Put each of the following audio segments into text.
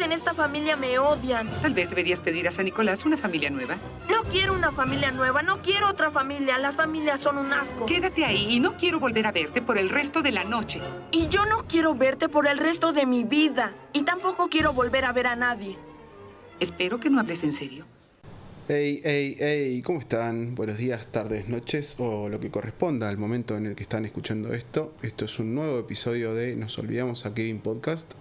en esta familia me odian. Tal vez deberías pedir a San Nicolás una familia nueva. No quiero una familia nueva, no quiero otra familia. Las familias son un asco. Quédate ahí y no quiero volver a verte por el resto de la noche. Y yo no quiero verte por el resto de mi vida. Y tampoco quiero volver a ver a nadie. Espero que no hables en serio. Hey, ¿cómo están? Buenos días, tardes, noches o lo que corresponda al momento en el que están escuchando esto. Esto es un nuevo episodio de Nos Olvidamos a Kevin Podcast.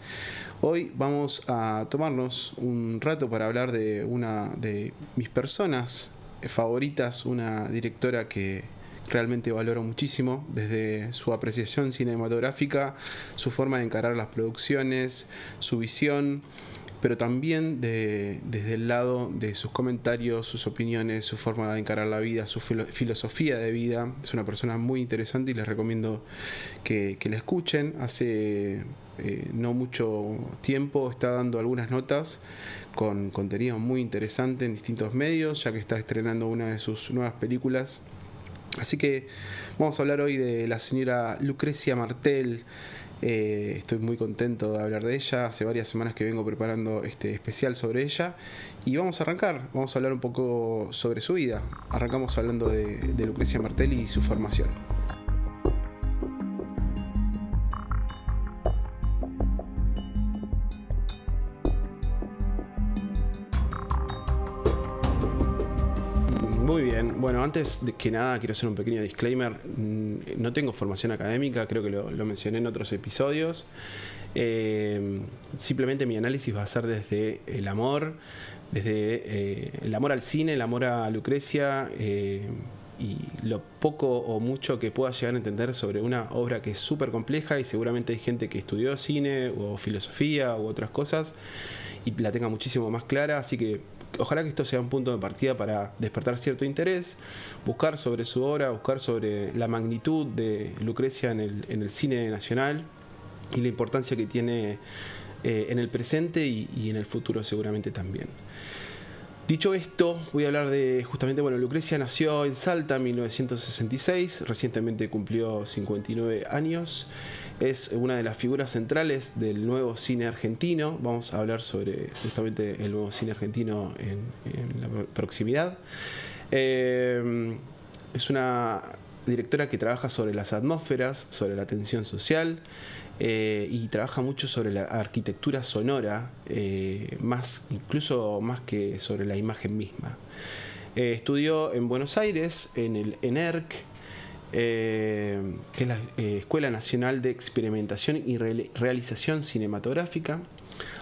Hoy vamos a tomarnos un rato para hablar de una de mis personas favoritas, una directora que realmente valoro muchísimo, desde su apreciación cinematográfica, su forma de encarar las producciones, su visión, pero también desde el lado de sus comentarios, sus opiniones, su forma de encarar la vida, su filosofía de vida. Es una persona muy interesante y les recomiendo que la escuchen. Hace no mucho tiempo está dando algunas notas con contenido muy interesante en distintos medios, ya que está estrenando una de sus nuevas películas. Así que vamos a hablar hoy de la señora Lucrecia Martel. Estoy muy contento de hablar de ella. Hace varias semanas que vengo preparando este especial sobre ella y vamos a arrancar. Vamos a hablar un poco sobre su vida. Arrancamos hablando de Lucrecia Martel y su formación. Muy bien, bueno, antes de que nada quiero hacer un pequeño disclaimer. No tengo formación académica, creo que lo mencioné en otros episodios. Simplemente mi análisis va a ser desde el amor al cine, el amor a Lucrecia, y lo poco o mucho que pueda llegar a entender sobre una obra que es súper compleja y seguramente hay gente que estudió cine o filosofía u otras cosas y la tenga muchísimo más clara, así que ojalá que esto sea un punto de partida para despertar cierto interés, buscar sobre su obra, buscar sobre la magnitud de Lucrecia en el cine nacional y la importancia que tiene en el presente y en el futuro seguramente también. Dicho esto, voy a hablar de justamente, Lucrecia nació en Salta en 1966, recientemente cumplió 59 años. Es una de las figuras centrales del nuevo cine argentino. Vamos a hablar sobre justamente el nuevo cine argentino en la proximidad. Es una directora que trabaja sobre las atmósferas, sobre la tensión social y trabaja mucho sobre la arquitectura sonora, incluso más que sobre la imagen misma. Estudió en Buenos Aires, en el ENERC, que es la Escuela Nacional de Experimentación y Realización Cinematográfica,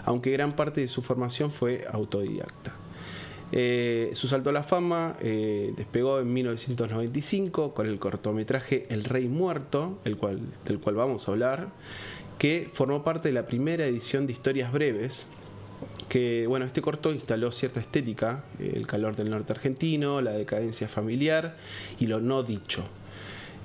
aunque gran parte de su formación fue autodidacta. Su salto a la fama despegó en 1995 con el cortometraje El Rey Muerto, del cual vamos a hablar, que formó parte de la primera edición de Historias Breves, que este corto instaló cierta estética, el calor del norte argentino, la decadencia familiar y lo no dicho.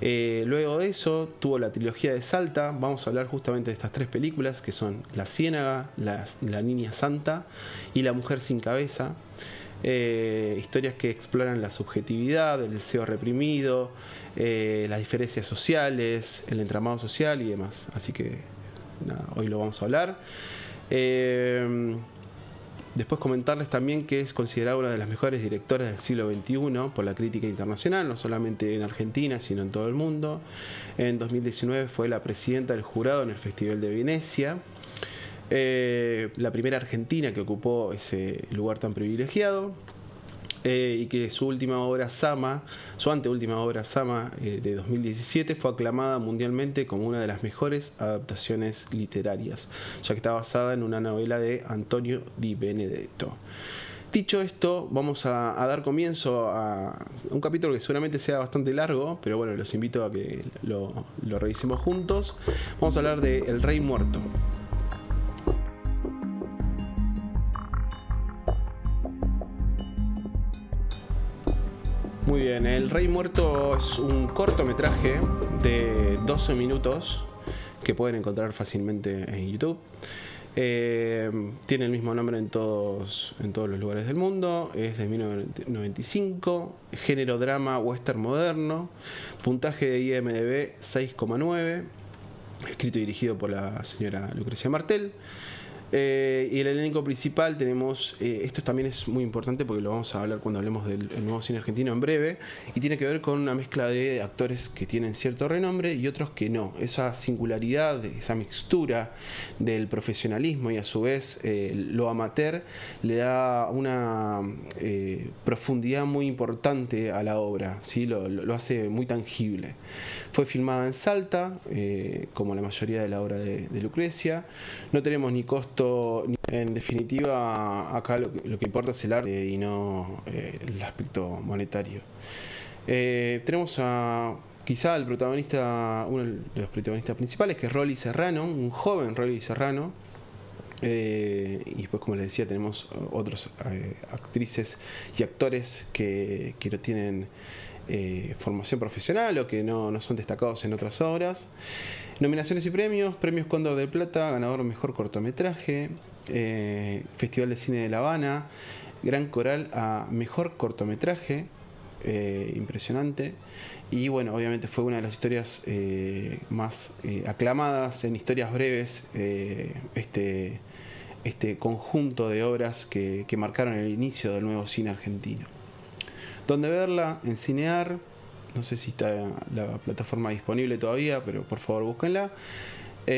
Luego de eso tuvo la trilogía de Salta. Vamos a hablar justamente de estas tres películas, que son La Ciénaga, La Niña Santa y La Mujer sin Cabeza. Historias que exploran la subjetividad, el deseo reprimido, las diferencias sociales, el entramado social y demás. Así que nada, hoy lo vamos a hablar. Después comentarles también que es considerada una de las mejores directoras del siglo XXI por la crítica internacional, no solamente en Argentina, sino en todo el mundo. En 2019 fue la presidenta del jurado en el Festival de Venecia. La primera argentina que ocupó ese lugar tan privilegiado, y que su anteúltima obra Sama de 2017 fue aclamada mundialmente como una de las mejores adaptaciones literarias, ya que está basada en una novela de Antonio Di Benedetto. Dicho esto, vamos a dar comienzo a un capítulo que seguramente sea bastante largo, pero los invito a que lo revisemos juntos. Vamos a hablar de El Rey Muerto. Muy bien, El Rey Muerto es un cortometraje de 12 minutos que pueden encontrar fácilmente en YouTube. Tiene el mismo nombre en todos los lugares del mundo. Es de 1995, género drama western moderno, puntaje de IMDb 6,9, escrito y dirigido por la señora Lucrecia Martel. Y el elenco principal tenemos, esto también es muy importante porque lo vamos a hablar cuando hablemos del nuevo cine argentino en breve, y tiene que ver con una mezcla de actores que tienen cierto renombre y otros que no. Esa singularidad, esa mixtura del profesionalismo y a su vez lo amateur le da una profundidad muy importante a la obra, ¿sí? Lo hace muy tangible. Fue filmada en Salta, como la mayoría de la obra de Lucrecia. No tenemos ni costo, en definitiva acá lo que importa es el arte y no el aspecto monetario. Tenemos a quizá el protagonista, uno de los protagonistas principales, que es Rolly Serrano, un joven Rolly Serrano. Y después, como les decía, tenemos otros actrices y actores que no tienen formación profesional o que no son destacados en otras obras. Nominaciones y premios: Premios Cóndor de Plata, ganador mejor cortometraje, Festival de Cine de La Habana, Gran Coral a mejor cortometraje, impresionante. Y bueno, obviamente fue una de las historias más aclamadas en historias breves, este conjunto de obras que marcaron el inicio del nuevo cine argentino. ¿Dónde verla? En Cinear. No sé si está la plataforma disponible todavía, pero por favor búsquenla. Y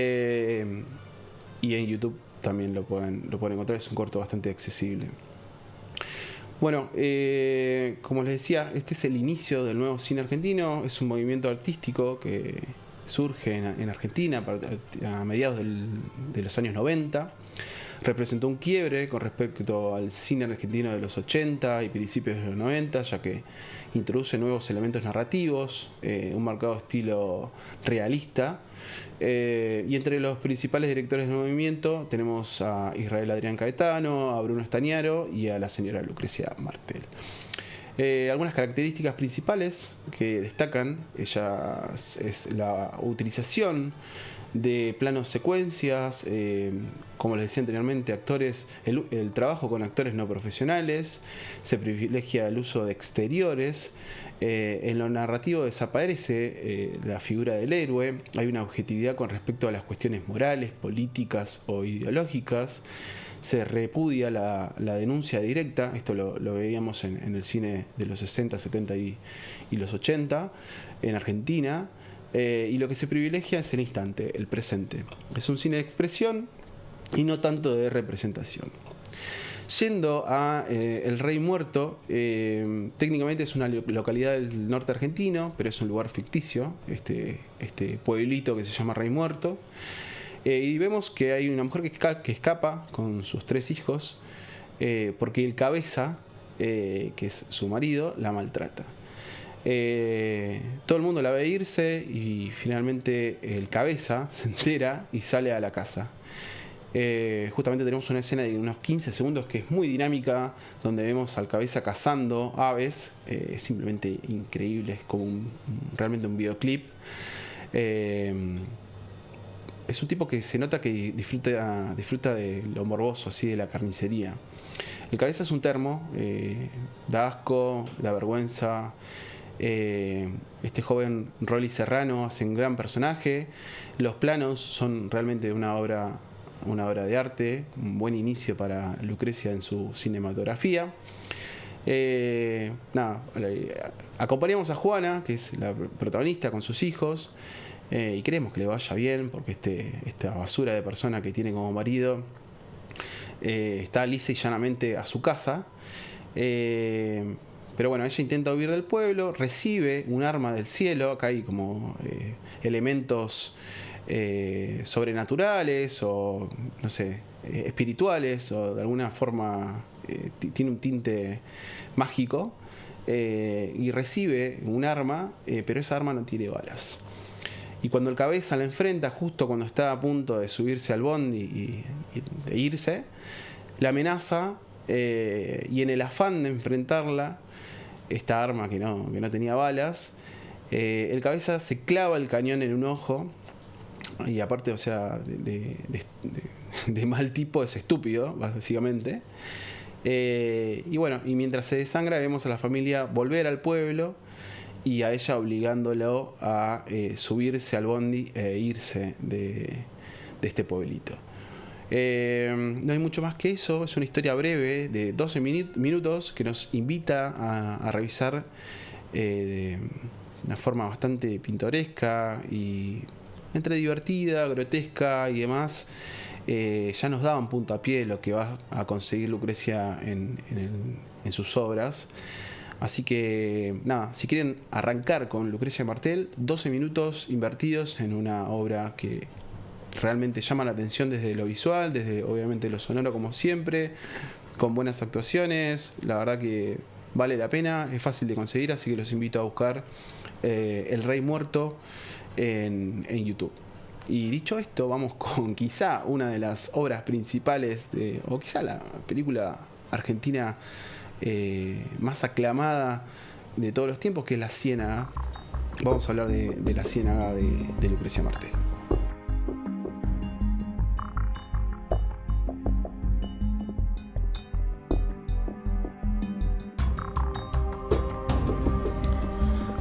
en YouTube también lo pueden encontrar. Es un corto bastante accesible. Bueno, como les decía, este es el inicio del nuevo cine argentino. Es un movimiento artístico que surge en Argentina a mediados de los años 90. Representó un quiebre con respecto al cine argentino de los 80 y principios de los 90, ya que introduce nuevos elementos narrativos, un marcado estilo realista. Y entre los principales directores del movimiento tenemos a Israel Adrián Caetano, a Bruno Estañaro y a la señora Lucrecia Martel. Algunas características principales que destacan ellas es la utilización de planos secuencias, como les decía anteriormente, el trabajo con actores no profesionales, se privilegia el uso de exteriores. En lo narrativo desaparece la figura del héroe, hay una objetividad con respecto a las cuestiones morales, políticas o ideológicas. Se repudia la denuncia directa, esto lo veíamos en el cine de los 60, 70 y los 80 en Argentina. Y lo que se privilegia es el instante, el presente. Es un cine de expresión y no tanto de representación. Yendo a El Rey Muerto, técnicamente es una localidad del norte argentino, pero es un lugar ficticio, este pueblito que se llama Rey Muerto. Y vemos que hay una mujer que escapa con sus 3 hijos porque el cabeza, que es su marido, la maltrata. Todo el mundo la ve irse y finalmente el cabeza se entera y sale a la casa. Justamente tenemos una escena de unos 15 segundos que es muy dinámica, donde vemos al cabeza cazando aves. Es simplemente increíble, es como realmente un videoclip. Es un tipo que se nota que disfruta de lo morboso, así, de la carnicería. El cabeza es un termo, da asco, da vergüenza. Este joven Rolly Serrano hace un gran personaje. Los planos son realmente una obra de arte, un buen inicio para Lucrecia en su cinematografía. Acompañamos a Juana, que es la protagonista, con sus hijos, y queremos que le vaya bien, porque esta basura de persona que tiene como marido está lisa y llanamente a su casa. Pero bueno, ella intenta huir del pueblo, recibe un arma del cielo. Acá hay como elementos sobrenaturales o, no sé, espirituales, o de alguna forma tiene un tinte mágico, y recibe un arma, pero esa arma no tiene balas. Y cuando el cabeza la enfrenta, justo cuando está a punto de subirse al bondi y de irse, la amenaza, y en el afán de enfrentarla, esta arma que no tenía balas, el cabeza se clava el cañón en un ojo. Y aparte, o sea, de mal tipo, es estúpido, básicamente. Y bueno, y mientras se desangra, vemos a la familia volver al pueblo y a ella obligándolo a subirse al bondi e irse de este pueblito. No hay mucho más que eso, es una historia breve de 12 minutos que nos invita a revisar de una forma bastante pintoresca y entre divertida, grotesca y demás. Ya nos da un puntapié lo que va a conseguir Lucrecia en sus obras. Así que nada, si quieren arrancar con Lucrecia Martel, 12 minutos invertidos en una obra que realmente llama la atención desde lo visual, desde obviamente lo sonoro como siempre, con buenas actuaciones. La verdad que vale la pena, es fácil de conseguir, así que los invito a buscar El Rey Muerto en YouTube. Y dicho esto, vamos con quizá una de las obras principales o quizá la película argentina más aclamada de todos los tiempos, que es La Ciénaga. Vamos a hablar de La Ciénaga de Lucrecia Martel.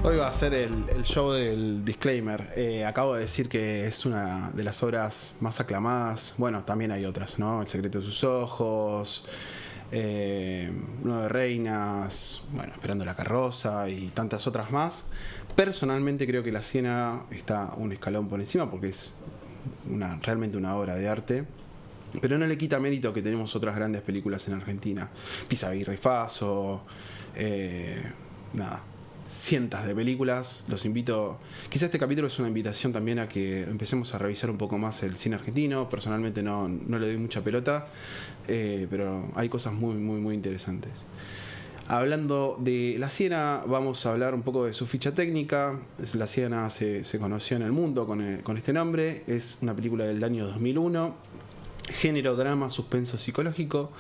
Hoy va a ser el show del disclaimer. Acabo de decir que es una de las obras más aclamadas. Bueno, también hay otras, ¿no? El secreto de sus ojos, Nueve Reinas, bueno, Esperando la carroza y tantas otras más. Personalmente creo que La Ciénaga está un escalón por encima porque es realmente una obra de arte. Pero no le quita mérito que tenemos otras grandes películas en Argentina. Pisavirra y Faso, cientos de películas. Los invito, quizá este capítulo es una invitación también a que empecemos a revisar un poco más el cine argentino. Personalmente no le doy mucha pelota, pero hay cosas muy interesantes. Hablando de La Ciénaga, vamos a hablar un poco de su ficha técnica. La Ciénaga se conoció en el mundo con este nombre. Es una película del año 2001. Género, drama, suspenso psicológico.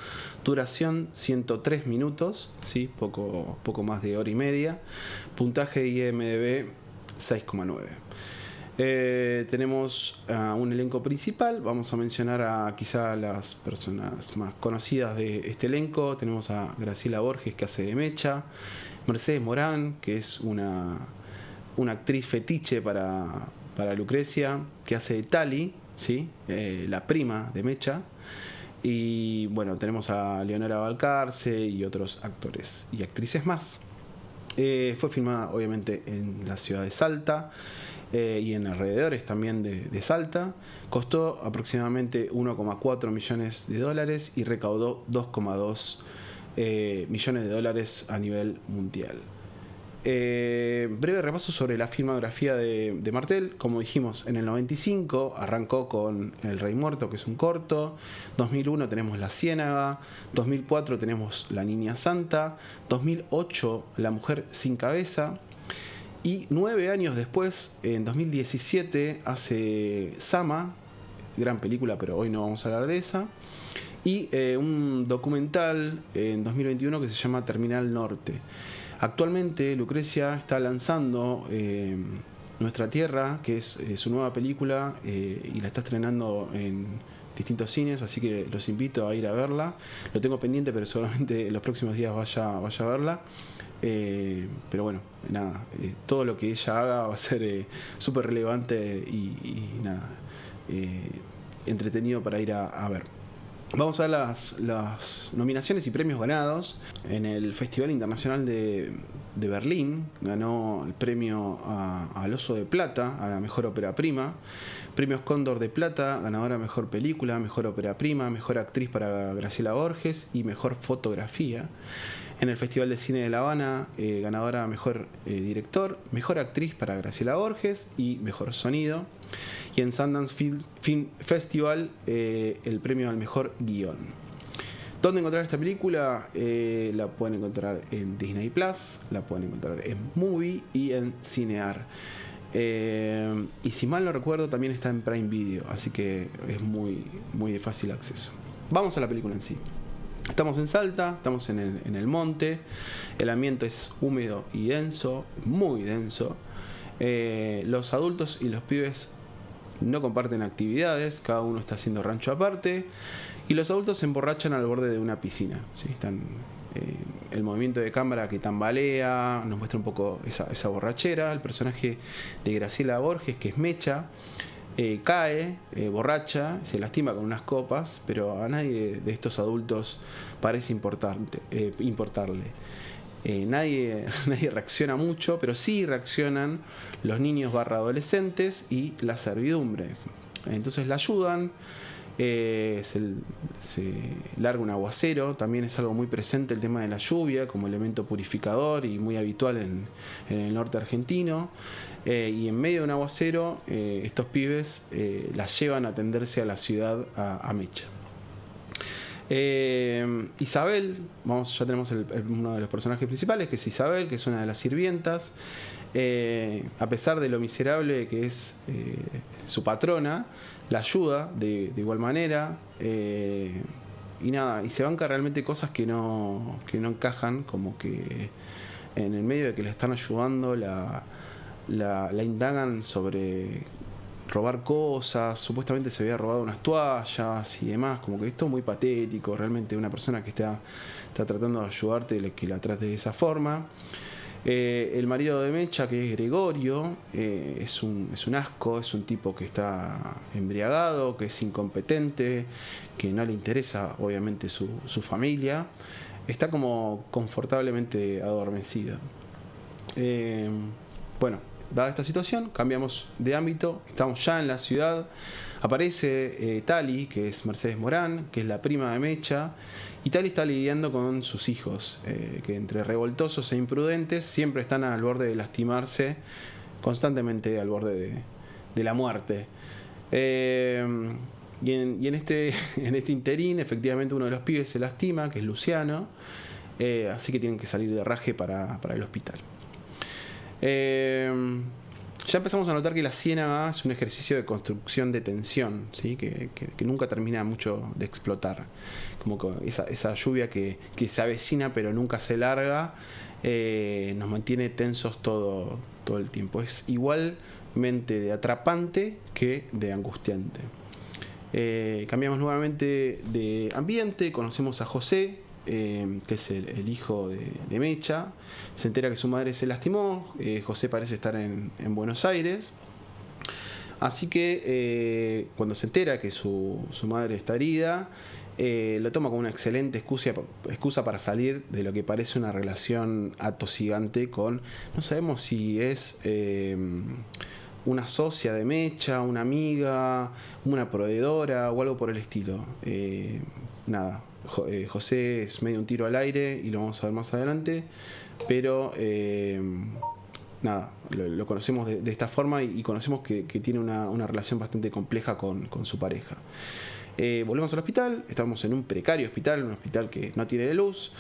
Duración 103 minutos, ¿sí? poco más de hora y media. Puntaje IMDb 6,9. Tenemos un elenco principal. Vamos a mencionar a quizá las personas más conocidas de este elenco. Tenemos a Graciela Borges, que hace de Mecha. Mercedes Morán, que es una actriz fetiche para Lucrecia, que hace de Tali, ¿sí? La prima de Mecha. Y bueno, tenemos a Leonora Balcarce y otros actores y actrices más. Fue filmada obviamente en la ciudad de Salta y en alrededores también de Salta. Costó aproximadamente 1,4 millones de dólares y recaudó 2,2 millones de dólares a nivel mundial. Breve repaso sobre la filmografía de Martel. Como dijimos, en el 95 arrancó con El Rey Muerto, que es un corto. 2001 tenemos La Ciénaga. 2004 tenemos La Niña Santa. 2008 La Mujer sin Cabeza. Y 9 años después, en 2017, hace Sama, gran película, pero hoy no vamos a hablar de esa. Y un documental en 2021 que se llama Terminal Norte. Actualmente Lucrecia está lanzando Nuestra Tierra, que es su nueva película, y la está estrenando en distintos cines, así que los invito a ir a verla. Lo tengo pendiente, pero seguramente en los próximos días vaya a verla. Pero bueno, nada, todo lo que ella haga va a ser súper relevante y entretenido para ir a ver. Vamos a ver las nominaciones y premios ganados. En el Festival Internacional de Berlín ganó el premio al Oso de Plata, a la mejor ópera prima. Premios Cóndor de Plata, ganadora mejor película, mejor ópera prima, mejor actriz para Graciela Borges y mejor fotografía. En el Festival de Cine de La Habana, ganadora mejor director, mejor actriz para Graciela Borges y mejor sonido. Y en Sundance Film Festival, el premio al mejor guión. ¿Dónde encontrar esta película? La pueden encontrar en Disney Plus, la pueden encontrar en Movie y en Cinear. Y si mal no recuerdo, también está en Prime Video, así que es muy de fácil acceso. Vamos a la película en sí. Estamos en Salta, estamos en el monte. El ambiente es húmedo y denso, muy denso. Los adultos y los pibes no comparten actividades, cada uno está haciendo rancho aparte. Y los adultos se emborrachan al borde de una piscina, ¿sí? Están el movimiento de cámara que tambalea nos muestra un poco esa borrachera. El personaje de Graciela Borges, que es Mecha, cae borracha, se lastima con unas copas, pero a nadie de estos adultos parece importarle. Nadie reacciona mucho, pero sí reaccionan los niños / adolescentes y la servidumbre. Entonces la ayudan, se larga un aguacero, también es algo muy presente el tema de la lluvia como elemento purificador y muy habitual en el norte argentino. Y en medio de un aguacero, estos pibes las llevan a atenderse a la ciudad, a Mecha. Isabel, ya tenemos uno de los personajes principales, que es Isabel, que es una de las sirvientas. A pesar de lo miserable que es su patrona, la ayuda de igual manera. Y se banca realmente cosas que no encajan, como que en el medio de que le están ayudando la indagan sobre robar cosas, supuestamente se había robado unas toallas y demás, como que esto es muy patético, realmente una persona que está tratando de ayudarte, que la trate de esa forma. El marido de Mecha, que es Gregorio, es un asco, es un tipo que está embriagado, que es incompetente, que no le interesa obviamente su familia, está como confortablemente adormecido. Bueno, dada esta situación, cambiamos de ámbito, estamos ya en la ciudad. Aparece Tali, que es Mercedes Morán, que es la prima de Mecha, y Tali está lidiando con sus hijos, que entre revoltosos e imprudentes siempre están al borde de lastimarse, constantemente al borde de la muerte. Y en este interín, efectivamente, uno de los pibes se lastima, que es Luciano, así que tienen que salir de raje para el hospital. Ya empezamos a notar que la ciénaga es un ejercicio de construcción de tensión, ¿sí? que nunca termina mucho de explotar. Como que esa lluvia que se avecina pero nunca se larga, nos mantiene tensos todo el tiempo. Es igualmente de atrapante que de angustiante. Cambiamos nuevamente de ambiente, conocemos a José, que es el hijo de Mecha. Se entera que su madre se lastimó. José parece estar en Buenos Aires, así que cuando se entera que su madre está herida, lo toma como una excelente excusa para salir de lo que parece una relación atosigante con, no sabemos si es una socia de Mecha, una amiga, una proveedora o algo por el estilo. Nada, José es medio un tiro al aire y lo vamos a ver más adelante, pero nada, lo conocemos de esta forma y conocemos que tiene una relación bastante compleja con su pareja. Volvemos al hospital, estamos en un precario hospital, un hospital que no tiene luz.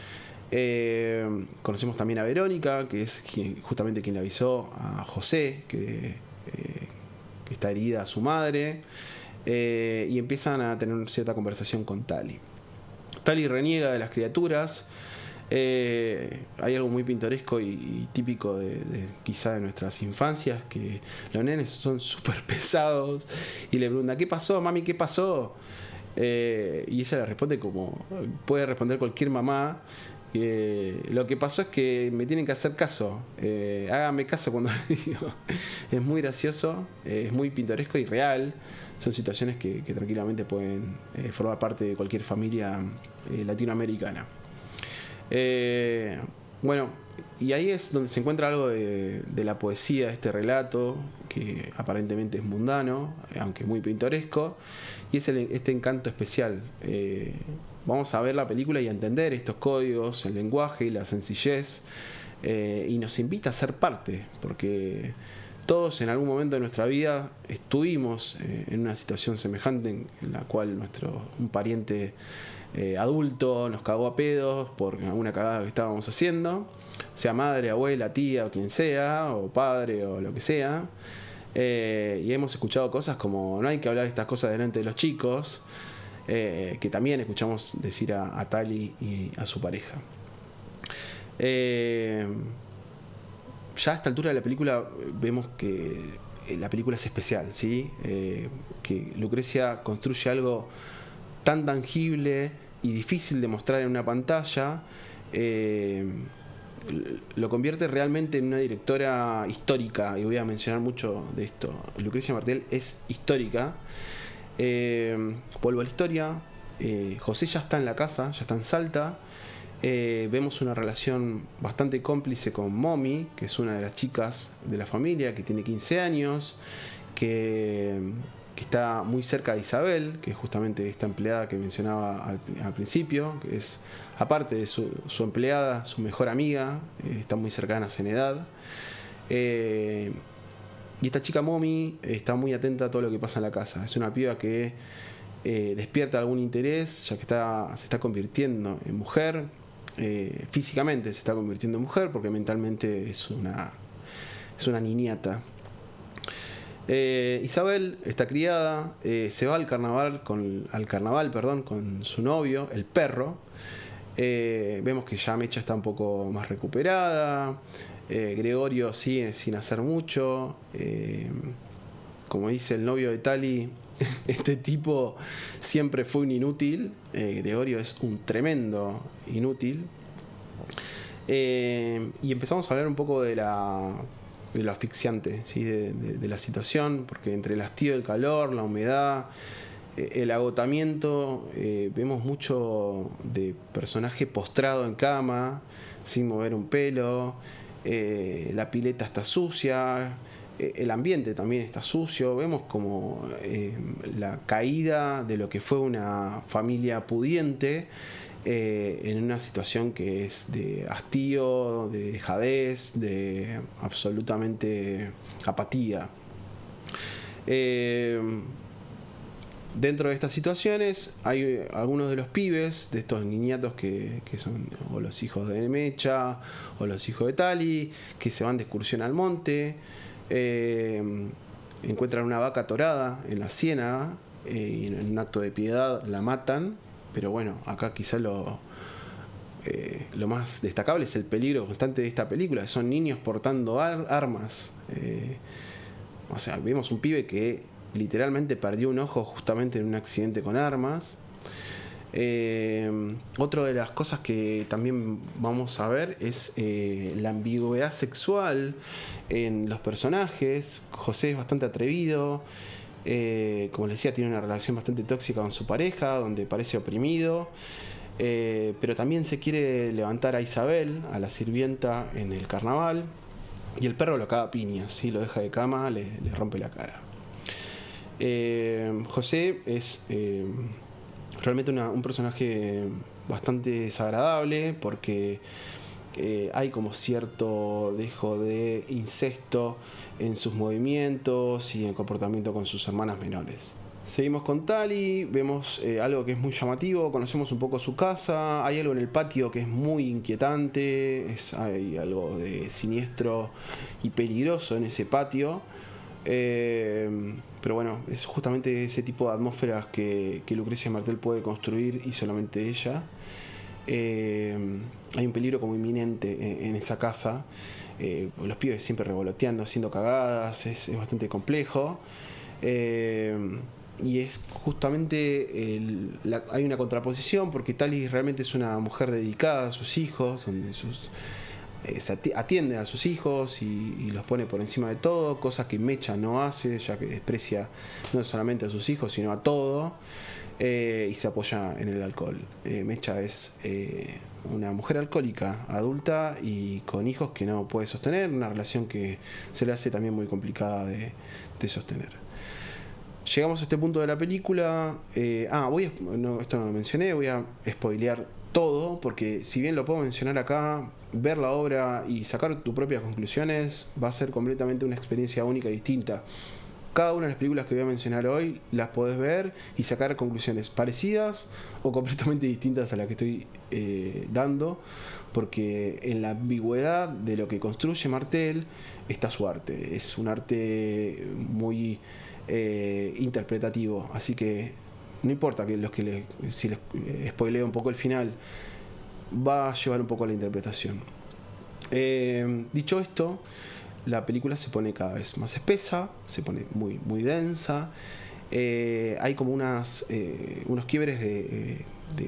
Conocemos también a Verónica, que es justamente quien le avisó a José que está herida a su madre, y empiezan a tener cierta conversación con Tali. Tali reniega de las criaturas. Hay algo muy pintoresco y típico quizá de nuestras infancias, que los nenes son súper pesados y le preguntan: ¿qué pasó, mami? ¿Qué pasó? Y ella le responde como puede responder cualquier mamá: lo que pasó es que me tienen que hacer caso, háganme caso cuando les digo. Es muy gracioso, es muy pintoresco y real. Son situaciones que tranquilamente pueden formar parte de cualquier familia latinoamericana. Bueno, y ahí es donde se encuentra algo de la poesía de este relato, que aparentemente es mundano, aunque muy pintoresco, y es este encanto especial. Vamos a ver la película y a entender estos códigos, el lenguaje y la sencillez, y nos invita a ser parte, porque todos en algún momento de nuestra vida estuvimos en una situación semejante en la cual un pariente adulto nos cagó a pedos por alguna cagada que estábamos haciendo, sea madre, abuela, tía o quien sea, o padre o lo que sea. Y hemos escuchado cosas como: no hay que hablar de estas cosas delante de los chicos, que también escuchamos decir a Tali y a su pareja. Ya a esta altura de la película vemos que la película es especial, ¿sí? Que Lucrecia construye algo tan tangible y difícil de mostrar en una pantalla, lo convierte realmente en una directora histórica, y voy a mencionar mucho de esto. Lucrecia Martel es histórica. Vuelvo a la historia. José ya está en la casa, ya está en Salta. Vemos una relación bastante cómplice con Momi, que es una de las chicas de la familia, que tiene 15 años, que está muy cerca de Isabel, que es justamente esta empleada que mencionaba al principio, que es, aparte de su empleada, su mejor amiga, está muy cercanas en edad. Y esta chica Momi está muy atenta a todo lo que pasa en la casa. Es una piba que despierta algún interés, ya que se está convirtiendo en mujer. Físicamente se está convirtiendo en mujer, porque mentalmente es una niñata. Isabel, esta criada, se va al carnaval con su novio, el perro. Vemos que ya Mecha está un poco más recuperada. Gregorio sigue sin hacer mucho. Como dice el novio de Tali, este tipo siempre fue un inútil. Gregorio es un tremendo inútil. Y empezamos a hablar un poco de lo asfixiante, ¿sí? de la situación, porque entre el hastío del calor, la humedad, el agotamiento, vemos mucho de personaje postrado en cama, sin mover un pelo. La pileta está sucia, el ambiente también está sucio. Vemos como la caída de lo que fue una familia pudiente en una situación que es de hastío, de dejadez, de absolutamente apatía. Dentro de estas situaciones hay algunos de los pibes, de estos niñatos que son o los hijos de Mecha o los hijos de Tali, que se van de excursión al monte. Encuentran una vaca atorada en la ciénaga y en un acto de piedad la matan. Pero bueno, acá quizá lo más destacable es el peligro constante de esta película, que son niños portando armas. O sea, vemos un pibe que literalmente perdió un ojo justamente en un accidente con armas. Otra de las cosas que también vamos a ver es la ambigüedad sexual en los personajes. José es bastante atrevido. Como les decía, tiene una relación bastante tóxica con su pareja, donde parece oprimido. Pero también se quiere levantar a Isabel, a la sirvienta, en el carnaval. Y el perro lo caga a piñas, ¿sí? Lo deja de cama, le rompe la cara. José es realmente un personaje bastante desagradable, porque hay como cierto dejo de incesto en sus movimientos y en el comportamiento con sus hermanas menores. Seguimos con Tali, vemos algo que es muy llamativo, conocemos un poco su casa, hay algo en el patio que es muy inquietante, hay algo de siniestro y peligroso en ese patio. Pero bueno, es justamente ese tipo de atmósferas que Lucrecia Martel puede construir, y solamente ella. Hay un peligro como inminente en esa casa. Los pibes siempre revoloteando, haciendo cagadas, es bastante complejo. Y es justamente hay una contraposición, porque Tali realmente es una mujer dedicada a sus hijos, donde se atiende a sus hijos y los pone por encima de todo, cosa que Mecha no hace, ya que desprecia no solamente a sus hijos, sino a todo, y se apoya en el alcohol. Mecha es una mujer alcohólica, adulta y con hijos que no puede sostener, una relación que se le hace también muy complicada de sostener. Llegamos a este punto de la película. Esto no lo mencioné, voy a spoilear todo, porque si bien lo puedo mencionar acá, ver la obra y sacar tus propias conclusiones va a ser completamente una experiencia única y distinta. Cada una de las películas que voy a mencionar hoy las podés ver y sacar conclusiones parecidas o completamente distintas a las que estoy dando, porque en la ambigüedad de lo que construye Martel está su arte. Es un arte muy interpretativo, así que no importa que si les spoileo un poco el final, va a llevar un poco a la interpretación. Dicho esto, la película se pone cada vez más espesa, se pone muy, muy densa. Hay como unos quiebres de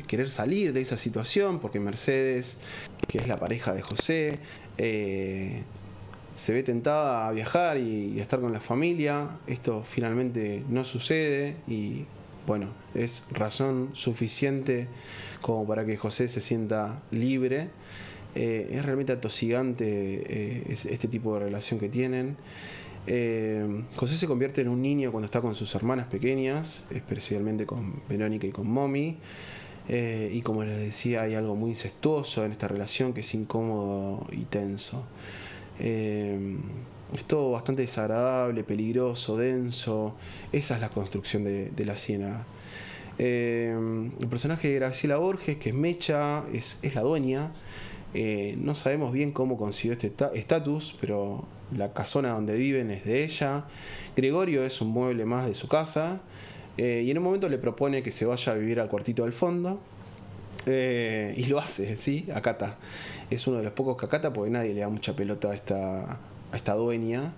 querer salir de esa situación, porque Mercedes, que es la pareja de José, se ve tentada a viajar y a estar con la familia. Esto finalmente no sucede y bueno, es razón suficiente como para que José se sienta libre. Es realmente atosigante este tipo de relación que tienen. José se convierte en un niño cuando está con sus hermanas pequeñas, especialmente con Verónica y con Mommy. Y como les decía, hay algo muy incestuoso en esta relación que es incómodo y tenso. Es todo bastante desagradable, peligroso, denso. Esa es la construcción de la ciénaga. El personaje de Graciela Borges, que es Mecha, es la dueña. No sabemos bien cómo consiguió este estatus, pero la casona donde viven es de ella. Gregorio es un mueble más de su casa. Y en un momento le propone que se vaya a vivir al cuartito del fondo. Y lo hace, ¿sí? Acata. Es uno de los pocos que acata porque nadie le da mucha pelota a esta dueña.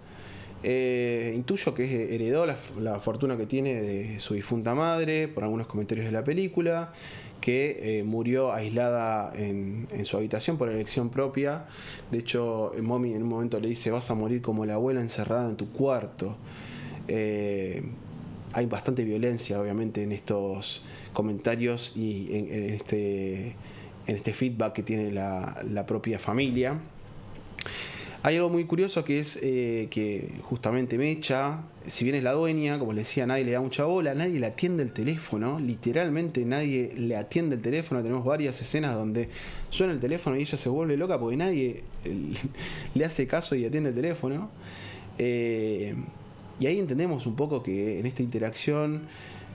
Intuyo que heredó la fortuna que tiene de su difunta madre, por algunos comentarios de la película, que murió aislada en su habitación por elección propia. De hecho, Mommy en un momento le dice: vas a morir como la abuela encerrada en tu cuarto. Hay bastante violencia, obviamente, en estos comentarios y en este feedback que tiene la propia familia. Hay algo muy curioso que es que justamente Mecha, si bien es la dueña, como les decía, nadie le da mucha bola, nadie le atiende el teléfono, literalmente nadie le atiende el teléfono. Tenemos varias escenas donde suena el teléfono y ella se vuelve loca porque nadie le hace caso y atiende el teléfono. Y ahí entendemos un poco que en esta interacción,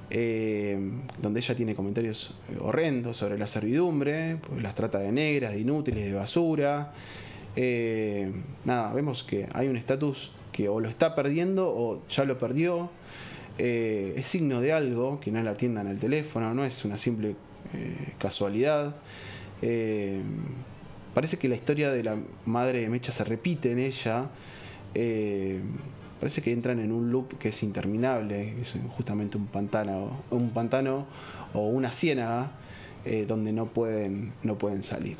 donde ella tiene comentarios horrendos sobre la servidumbre, pues las trata de negras, de inútiles, de basura. Vemos que hay un estatus que o lo está perdiendo o ya lo perdió. Es signo de algo que no la atiendan el teléfono, no es una simple casualidad. Parece que la historia de la madre de Mecha se repite en ella. Parece que entran en un loop que es interminable, que es justamente un pantano o una ciénaga donde no pueden salir.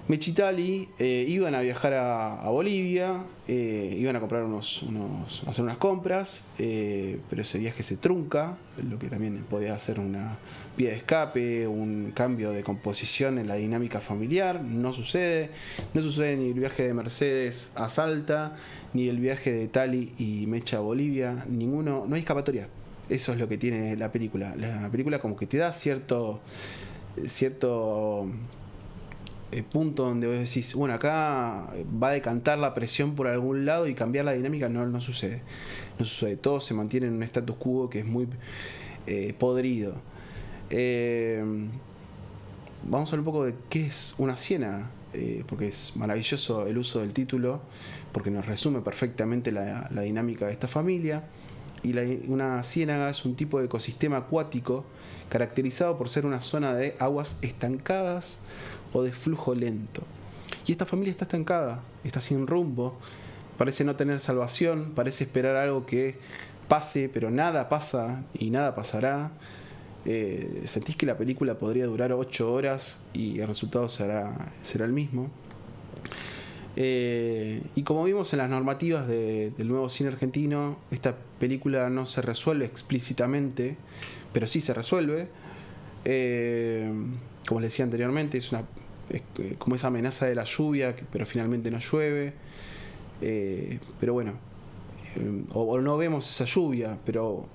Mecha y Tali iban a viajar a Bolivia, iban a comprar hacer unas compras, pero ese viaje se trunca, lo que también podía hacer una vía de escape, un cambio de composición en la dinámica familiar. No sucede ni el viaje de Mercedes a Salta, ni el viaje de Tali y Mecha a Bolivia, ninguno, no hay escapatoria. Eso es lo que tiene la película. La película como que te da cierto punto donde vos decís, bueno, acá va a decantar la presión por algún lado y cambiar la dinámica. No sucede. Todo se mantiene en un status quo que es muy podrido. Vamos a hablar un poco de qué es una ciénaga, porque es maravilloso el uso del título, porque nos resume perfectamente la dinámica de esta familia. Y una ciénaga es un tipo de ecosistema acuático caracterizado por ser una zona de aguas estancadas o de flujo lento. Y esta familia está estancada, está sin rumbo, parece no tener salvación, parece esperar algo que pase, pero nada pasa y nada pasará. Sentís que la película podría durar 8 horas y el resultado será el mismo. Y como vimos en las normativas del nuevo cine argentino, esta película no se resuelve explícitamente, pero sí se resuelve. Como les decía anteriormente, es como esa amenaza de la lluvia, pero finalmente no llueve. Pero bueno, o no vemos esa lluvia, pero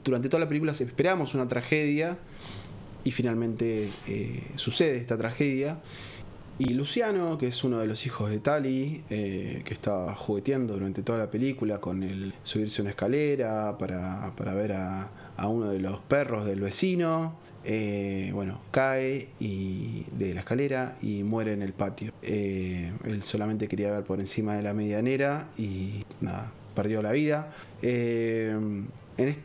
durante toda la película esperamos una tragedia y finalmente sucede esta tragedia. Y Luciano, que es uno de los hijos de Tali, que está jugueteando durante toda la película con el subirse una escalera para ver a uno de los perros del vecino, cae de la escalera y muere en el patio. Él solamente quería ver por encima de la medianera y nada, perdió la vida.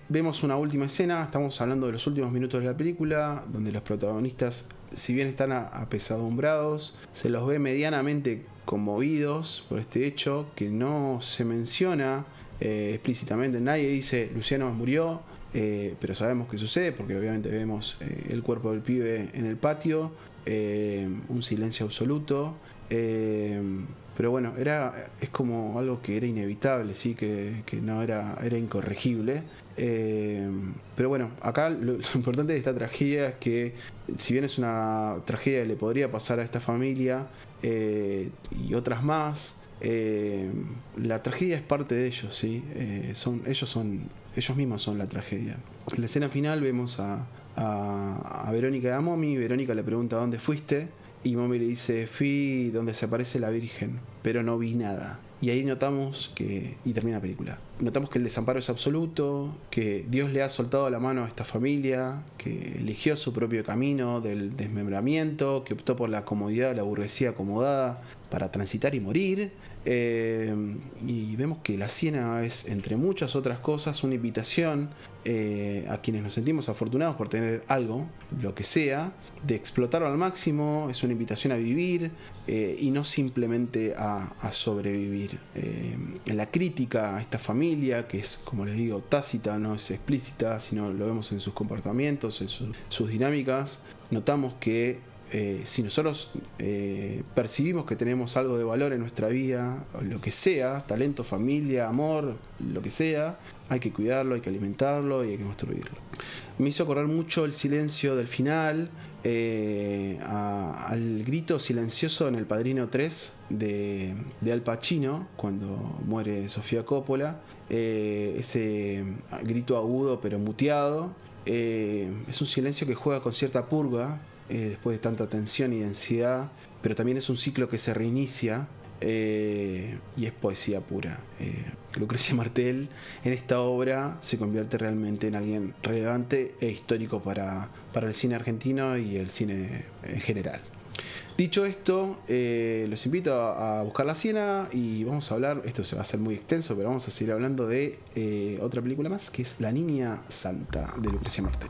Vemos una última escena, estamos hablando de los últimos minutos de la película, donde los protagonistas, si bien están apesadumbrados, se los ve medianamente conmovidos por este hecho que no se menciona explícitamente. Nadie dice Luciano murió, pero sabemos que sucede porque obviamente vemos el cuerpo del pibe en el patio, un silencio absoluto, pero bueno, es como algo que era inevitable, sí, que no era incorregible. Pero bueno, acá lo importante de esta tragedia es que, si bien es una tragedia que le podría pasar a esta familia y otras más, la tragedia es parte de ellos, ¿sí? Ellos mismos son la tragedia. En la escena final vemos a Verónica y a Mommy. Verónica le pregunta ¿dónde fuiste? Y Mommy le dice fui donde se aparece la Virgen, pero no vi nada. Y ahí notamos y termina la película, notamos que el desamparo es absoluto, que Dios le ha soltado la mano a esta familia, que eligió su propio camino del desmembramiento, que optó por la comodidad de la burguesía acomodada para transitar y morir. Y vemos que la Ciénaga es, entre muchas otras cosas, una invitación a quienes nos sentimos afortunados por tener algo, lo que sea, de explotarlo al máximo. Es una invitación a vivir y no simplemente a sobrevivir. En la crítica a esta familia, que es, como les digo, tácita, no es explícita, sino lo vemos en sus comportamientos, en sus dinámicas, notamos que si nosotros percibimos que tenemos algo de valor en nuestra vida, lo que sea, talento, familia, amor, lo que sea, hay que cuidarlo, hay que alimentarlo y hay que construirlo. Me hizo acordar mucho el silencio del final, al grito silencioso en El Padrino 3 de Al Pacino, cuando muere Sofía Coppola, ese grito agudo pero muteado. Es un silencio que juega con cierta purga después de tanta tensión y densidad, pero también es un ciclo que se reinicia, y es poesía pura. Lucrecia Martel en esta obra se convierte realmente en alguien relevante e histórico para el cine argentino y el cine en general. Dicho esto, los invito a buscar La Ciénaga y vamos a hablar, esto se va a hacer muy extenso, pero vamos a seguir hablando de otra película más, que es La Niña Santa, de Lucrecia Martel.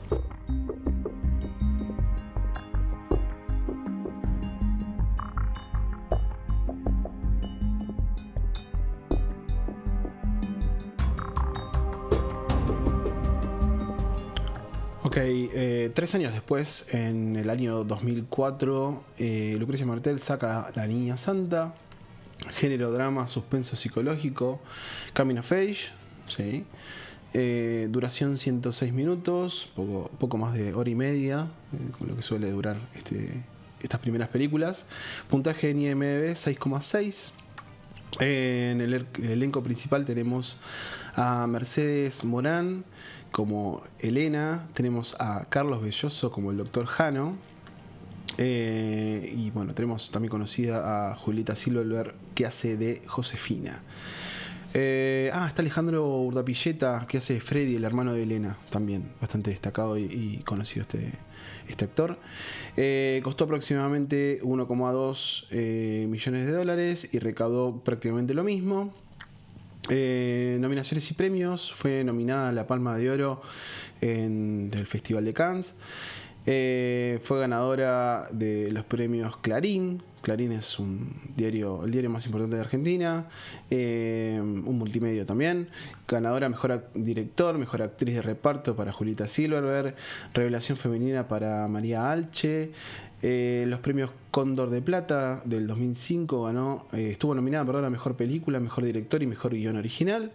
Ok, 3 años después, en el año 2004, Lucrecia Martel saca La Niña Santa, género drama, suspenso psicológico, coming of age, ¿sí? Duración 106 minutos, poco más de hora y media, con lo que suele durar estas primeras películas. Puntaje en IMDb 6,6. En el elenco principal tenemos a Mercedes Morán como Elena, tenemos a Carlos Belloso como el Dr. Jano, y bueno, tenemos también conocida a Julieta Silverberg, que hace de Josefina. Está Alejandro Urdapilleta, que hace de Freddy, el hermano de Elena, también bastante destacado y conocido este actor. Costó aproximadamente 1,2 millones de dólares y recaudó prácticamente lo mismo. Nominaciones y premios: fue nominada a la Palma de Oro en el Festival de Cannes. Fue ganadora de los premios Clarín. Clarín es el diario más importante de Argentina, un multimedio también. Ganadora mejor director, mejor actriz de reparto para Julieta Silverberg, revelación femenina para María Alche. Los premios Cóndor de Plata del 2005 estuvo nominada a mejor película, mejor director y mejor guión original.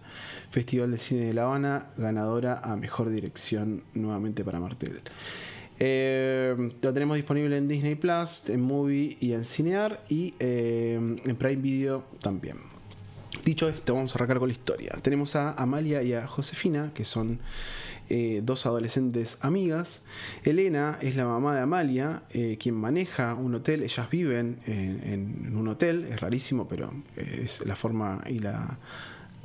Festival de Cine de La Habana, ganadora a mejor dirección nuevamente para Martel. Lo tenemos disponible en Disney Plus, en Movie y en Cinear, y en Prime Video también. Dicho esto, vamos a arrancar con la historia. Tenemos a Amalia y a Josefina, que son dos adolescentes amigas. Elena es la mamá de Amalia, quien maneja un hotel. Ellas viven en un hotel, es rarísimo, pero es la forma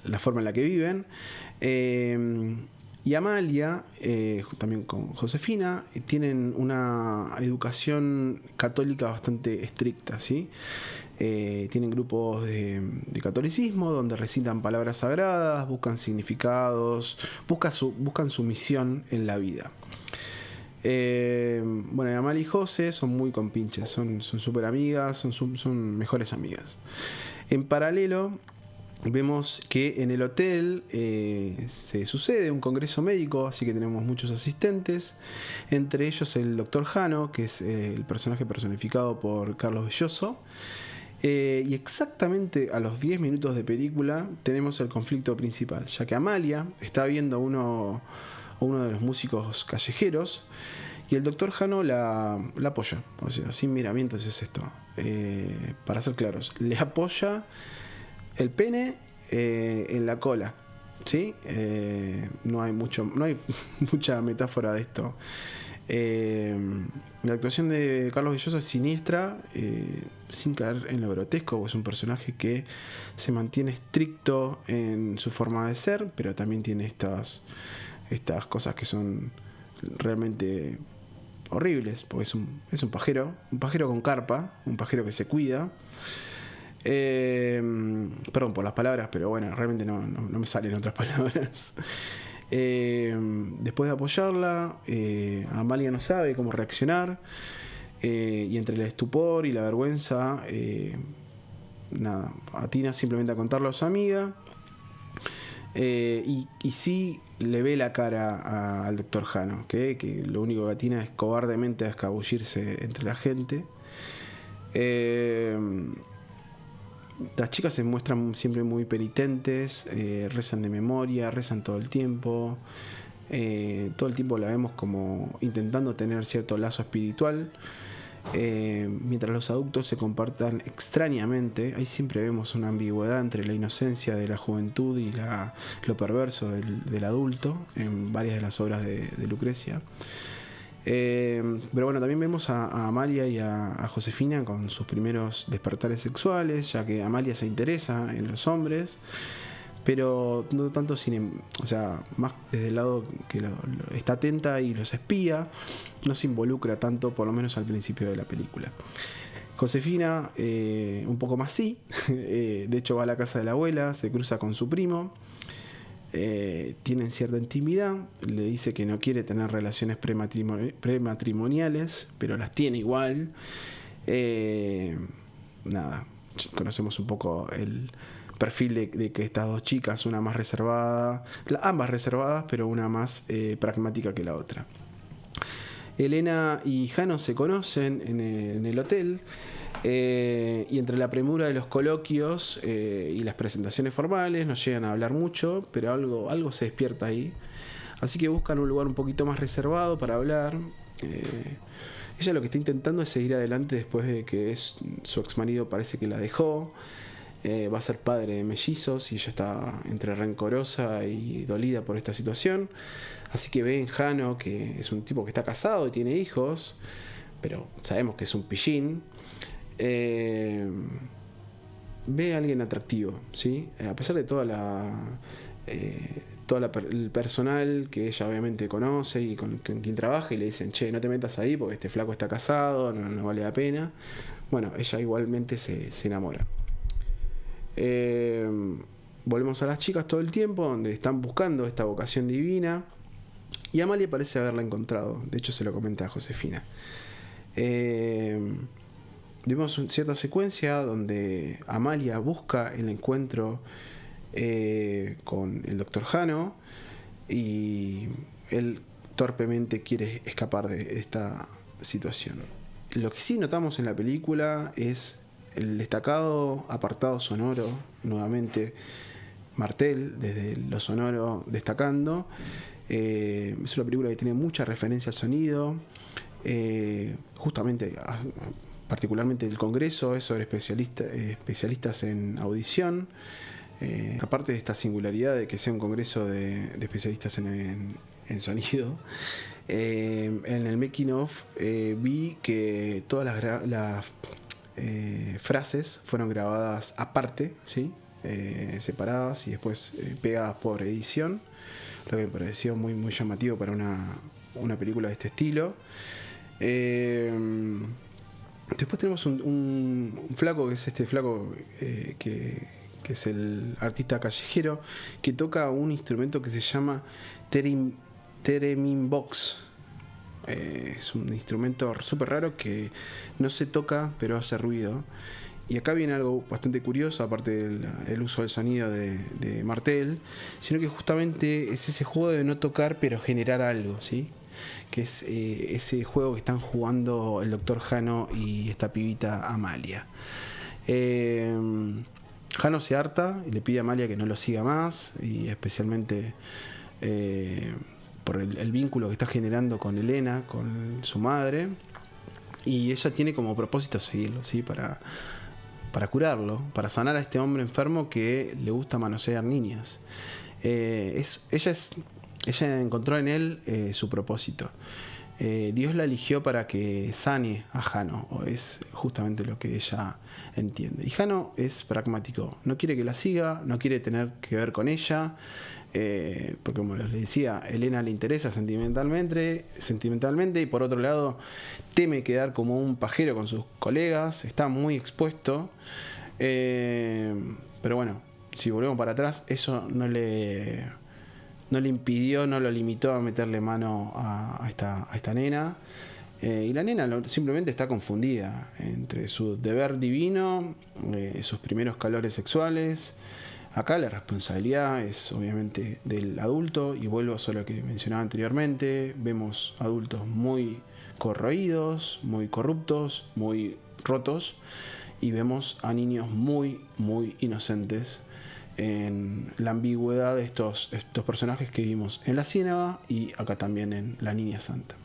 la forma en la que viven. Y Amalia, también con Josefina, tienen una educación católica bastante estricta, ¿sí? Tienen grupos de catolicismo donde recitan palabras sagradas, buscan significados, buscan su misión en la vida. Amalia y José son muy compinches, son súper amigas, son mejores amigas. En paralelo, vemos que en el hotel se sucede un congreso médico, así que tenemos muchos asistentes, entre ellos el Dr. Jano, que es el personaje personificado por Carlos Belloso. Y exactamente a los 10 minutos de película tenemos el conflicto principal, ya que Amalia está viendo a uno de los músicos callejeros y el Dr. Jano la apoya, o sea, sin miramientos es esto. Para ser claros, le apoya el pene en la cola, ¿sí? No hay mucha metáfora de esto. La actuación de Carlos Belloso es siniestra, sin caer en lo grotesco, es un personaje que se mantiene estricto en su forma de ser, pero también tiene estas cosas que son realmente horribles, porque es un pajero con carpa, un pajero que se cuida. Perdón por las palabras, pero bueno, realmente no me salen otras palabras. Después de apoyarla, Amalia no sabe cómo reaccionar, y entre el estupor y la vergüenza, atina simplemente a contarlo a su amiga, y sí le ve la cara al Dr. Jano, que lo único que atina es cobardemente a escabullirse entre la gente. Las chicas se muestran siempre muy penitentes, rezan de memoria, rezan todo el tiempo. Todo el tiempo la vemos como intentando tener cierto lazo espiritual, mientras los adultos se comportan extrañamente. Ahí siempre vemos una ambigüedad entre la inocencia de la juventud y lo perverso del adulto en varias de las obras de Lucrecia. Pero bueno, también vemos a Amalia y a Josefina con sus primeros despertares sexuales, ya que Amalia se interesa en los hombres, pero no tanto más desde el lado que está atenta y los espía, no se involucra tanto, por lo menos al principio de la película. Josefina, un poco más sí, de hecho va a la casa de la abuela, se cruza con su primo. Tienen cierta intimidad, le dice que no quiere tener relaciones prematrimoniales, pero las tiene igual. Conocemos un poco el perfil de que estas dos chicas, una más reservada, ambas reservadas, pero una más pragmática que la otra. Elena y Jano se conocen en el hotel, y entre la premura de los coloquios y las presentaciones formales no llegan a hablar mucho, pero algo se despierta ahí, así que buscan un lugar un poquito más reservado para hablar. Ella lo que está intentando es seguir adelante después de que su ex marido parece que la dejó. Va a ser padre de mellizos y ella está entre rencorosa y dolida por esta situación. Así que ve en Jano, que es un tipo que está casado y tiene hijos, pero sabemos que es un pillín. Ve a alguien atractivo, ¿sí? A pesar de todo el personal que ella obviamente conoce y con quien trabaja, y le dicen, che, no te metas ahí porque este flaco está casado, no vale la pena. Bueno, ella igualmente se enamora. Volvemos a las chicas todo el tiempo, donde están buscando esta vocación divina, y Amalia parece haberla encontrado. De hecho se lo comenta a Josefina. Vemos cierta secuencia donde Amalia busca el encuentro con el Dr. Jano, y él torpemente quiere escapar de esta situación. Lo que sí notamos en la película es el destacado apartado sonoro, nuevamente Martel desde lo sonoro destacando. Es una película que tiene mucha referencia al sonido, particularmente el Congreso es sobre especialistas en audición. Aparte de esta singularidad de que sea un congreso de especialistas en sonido, en el making of vi que todas las frases fueron grabadas aparte, ¿sí? Separadas y después pegadas por edición, lo que me pareció muy, muy llamativo para una película de este estilo. Después tenemos un flaco, que es este flaco que es el artista callejero, que toca un instrumento que se llama Theremin-box. Es un instrumento súper raro que no se toca, pero hace ruido. Y acá viene algo bastante curioso, aparte del uso del sonido de Martel, sino que justamente es ese juego de no tocar pero generar algo, ¿sí? Que es ese juego que están jugando el Dr. Jano y esta pibita Amalia. Jano se harta y le pide a Amalia que no lo siga más, y especialmente por el vínculo que está generando con Elena, con su madre, y ella tiene como propósito seguirlo, ¿sí? Para curarlo, para sanar a este hombre enfermo que le gusta manosear niñas. Ella encontró en él su propósito. Dios la eligió para que sane a Jano, o es justamente lo que ella entiende. Y Jano es pragmático, no quiere que la siga, no quiere tener que ver con ella, porque como les decía, Elena le interesa sentimentalmente, y por otro lado teme quedar como un pajero con sus colegas, está muy expuesto, pero bueno, si volvemos para atrás, eso no le impidió, no lo limitó a meterle mano a esta nena. Y la nena simplemente está confundida entre su deber divino, sus primeros calores sexuales. Acá la responsabilidad es obviamente del adulto, y vuelvo a lo que mencionaba anteriormente. Vemos adultos muy corroídos, muy corruptos, muy rotos, y vemos a niños muy, muy inocentes, en la ambigüedad de estos personajes que vimos en La Ciénaga y acá también en La Niña Santa.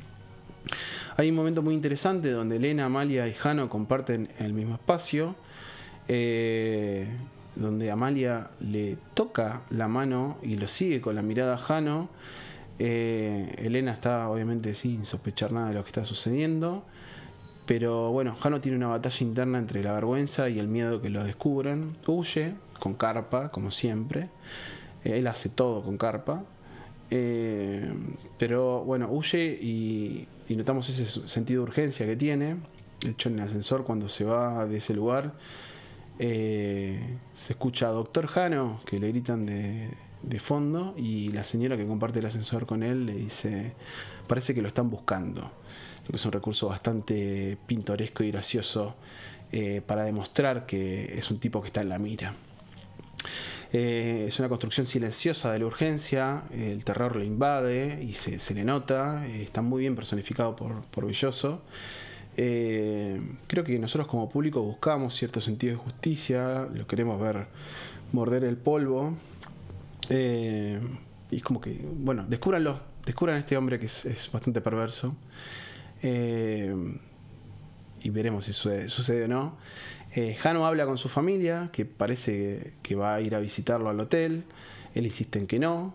Hay un momento muy interesante donde Elena, Amalia y Jano comparten el mismo espacio, donde Amalia le toca la mano y lo sigue con la mirada a Jano. Elena está obviamente sin sospechar nada de lo que está sucediendo, pero bueno, Jano tiene una batalla interna entre la vergüenza y el miedo que lo descubran. Huye con carpa, como siempre. Él hace todo con carpa. Pero bueno, huye y notamos ese sentido de urgencia que tiene. De hecho, en el ascensor, cuando se va de ese lugar, se escucha a Dr. Jano, que le gritan de fondo, y la señora que comparte el ascensor con él le dice: parece que lo están buscando. Que es un recurso bastante pintoresco y gracioso para demostrar que es un tipo que está en la mira. Es una construcción silenciosa de la urgencia, el terror le invade y se le nota, está muy bien personificado por Belloso. Creo que nosotros como público buscamos cierto sentido de justicia, lo queremos ver morder el polvo, y es como que, bueno, descubran a este hombre que es bastante perverso, y veremos si sucede o no. Jano habla con su familia, que parece que va a ir a visitarlo al hotel. Él insiste en que no.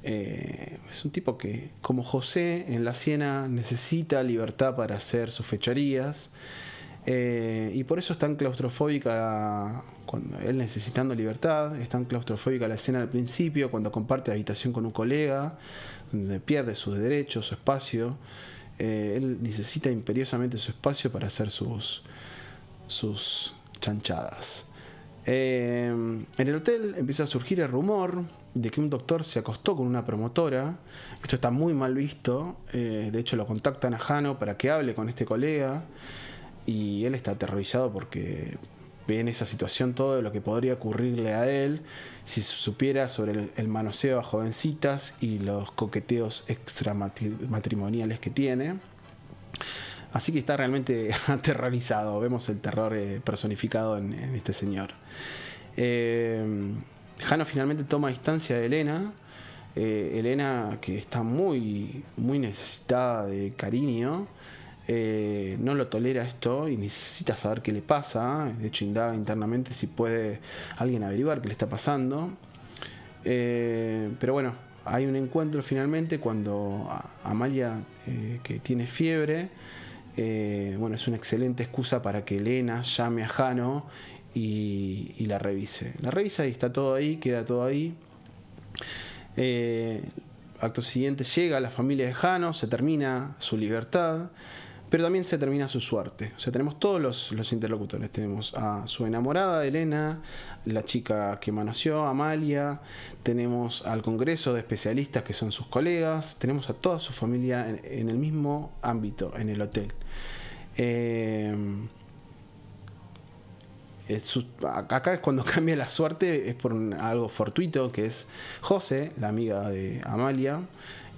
Es un tipo que, como José en La Siena, necesita libertad para hacer sus fechorías, y por eso es tan claustrofóbica, cuando él necesitando libertad. Es tan claustrofóbica la escena al principio, cuando comparte habitación con un colega, donde pierde sus derechos, su espacio. Él necesita imperiosamente su espacio para hacer sus chanchadas. En el hotel empieza a surgir el rumor de que un doctor se acostó con una promotora. Esto está muy mal visto. De hecho, lo contactan a Jano para que hable con este colega, y él está aterrorizado porque ve en esa situación todo lo que podría ocurrirle a él si supiera sobre el manoseo a jovencitas y los coqueteos extramatrimoniales que tiene. Así que está realmente aterrorizado. Vemos el terror personificado en este señor. Jano finalmente toma distancia de Elena. Elena, que está muy, muy necesitada de cariño, no lo tolera esto y necesita saber qué le pasa. De hecho, indaga internamente si puede alguien averiguar qué le está pasando. Pero bueno, hay un encuentro finalmente cuando Amalia, que tiene fiebre, bueno, es una excelente excusa para que Elena llame a Jano y la revise. La revisa y está todo ahí, queda todo ahí. Acto siguiente llega la familia de Jano, se termina su libertad, pero también se termina su suerte. O sea, tenemos todos los interlocutores. Tenemos a su enamorada, Elena, la chica que manoseó, Amalia. Tenemos al congreso de especialistas que son sus colegas. Tenemos a toda su familia en el mismo ámbito, en el hotel. Acá es cuando cambia la suerte, es por algo fortuito, que es José, la amiga de Amalia,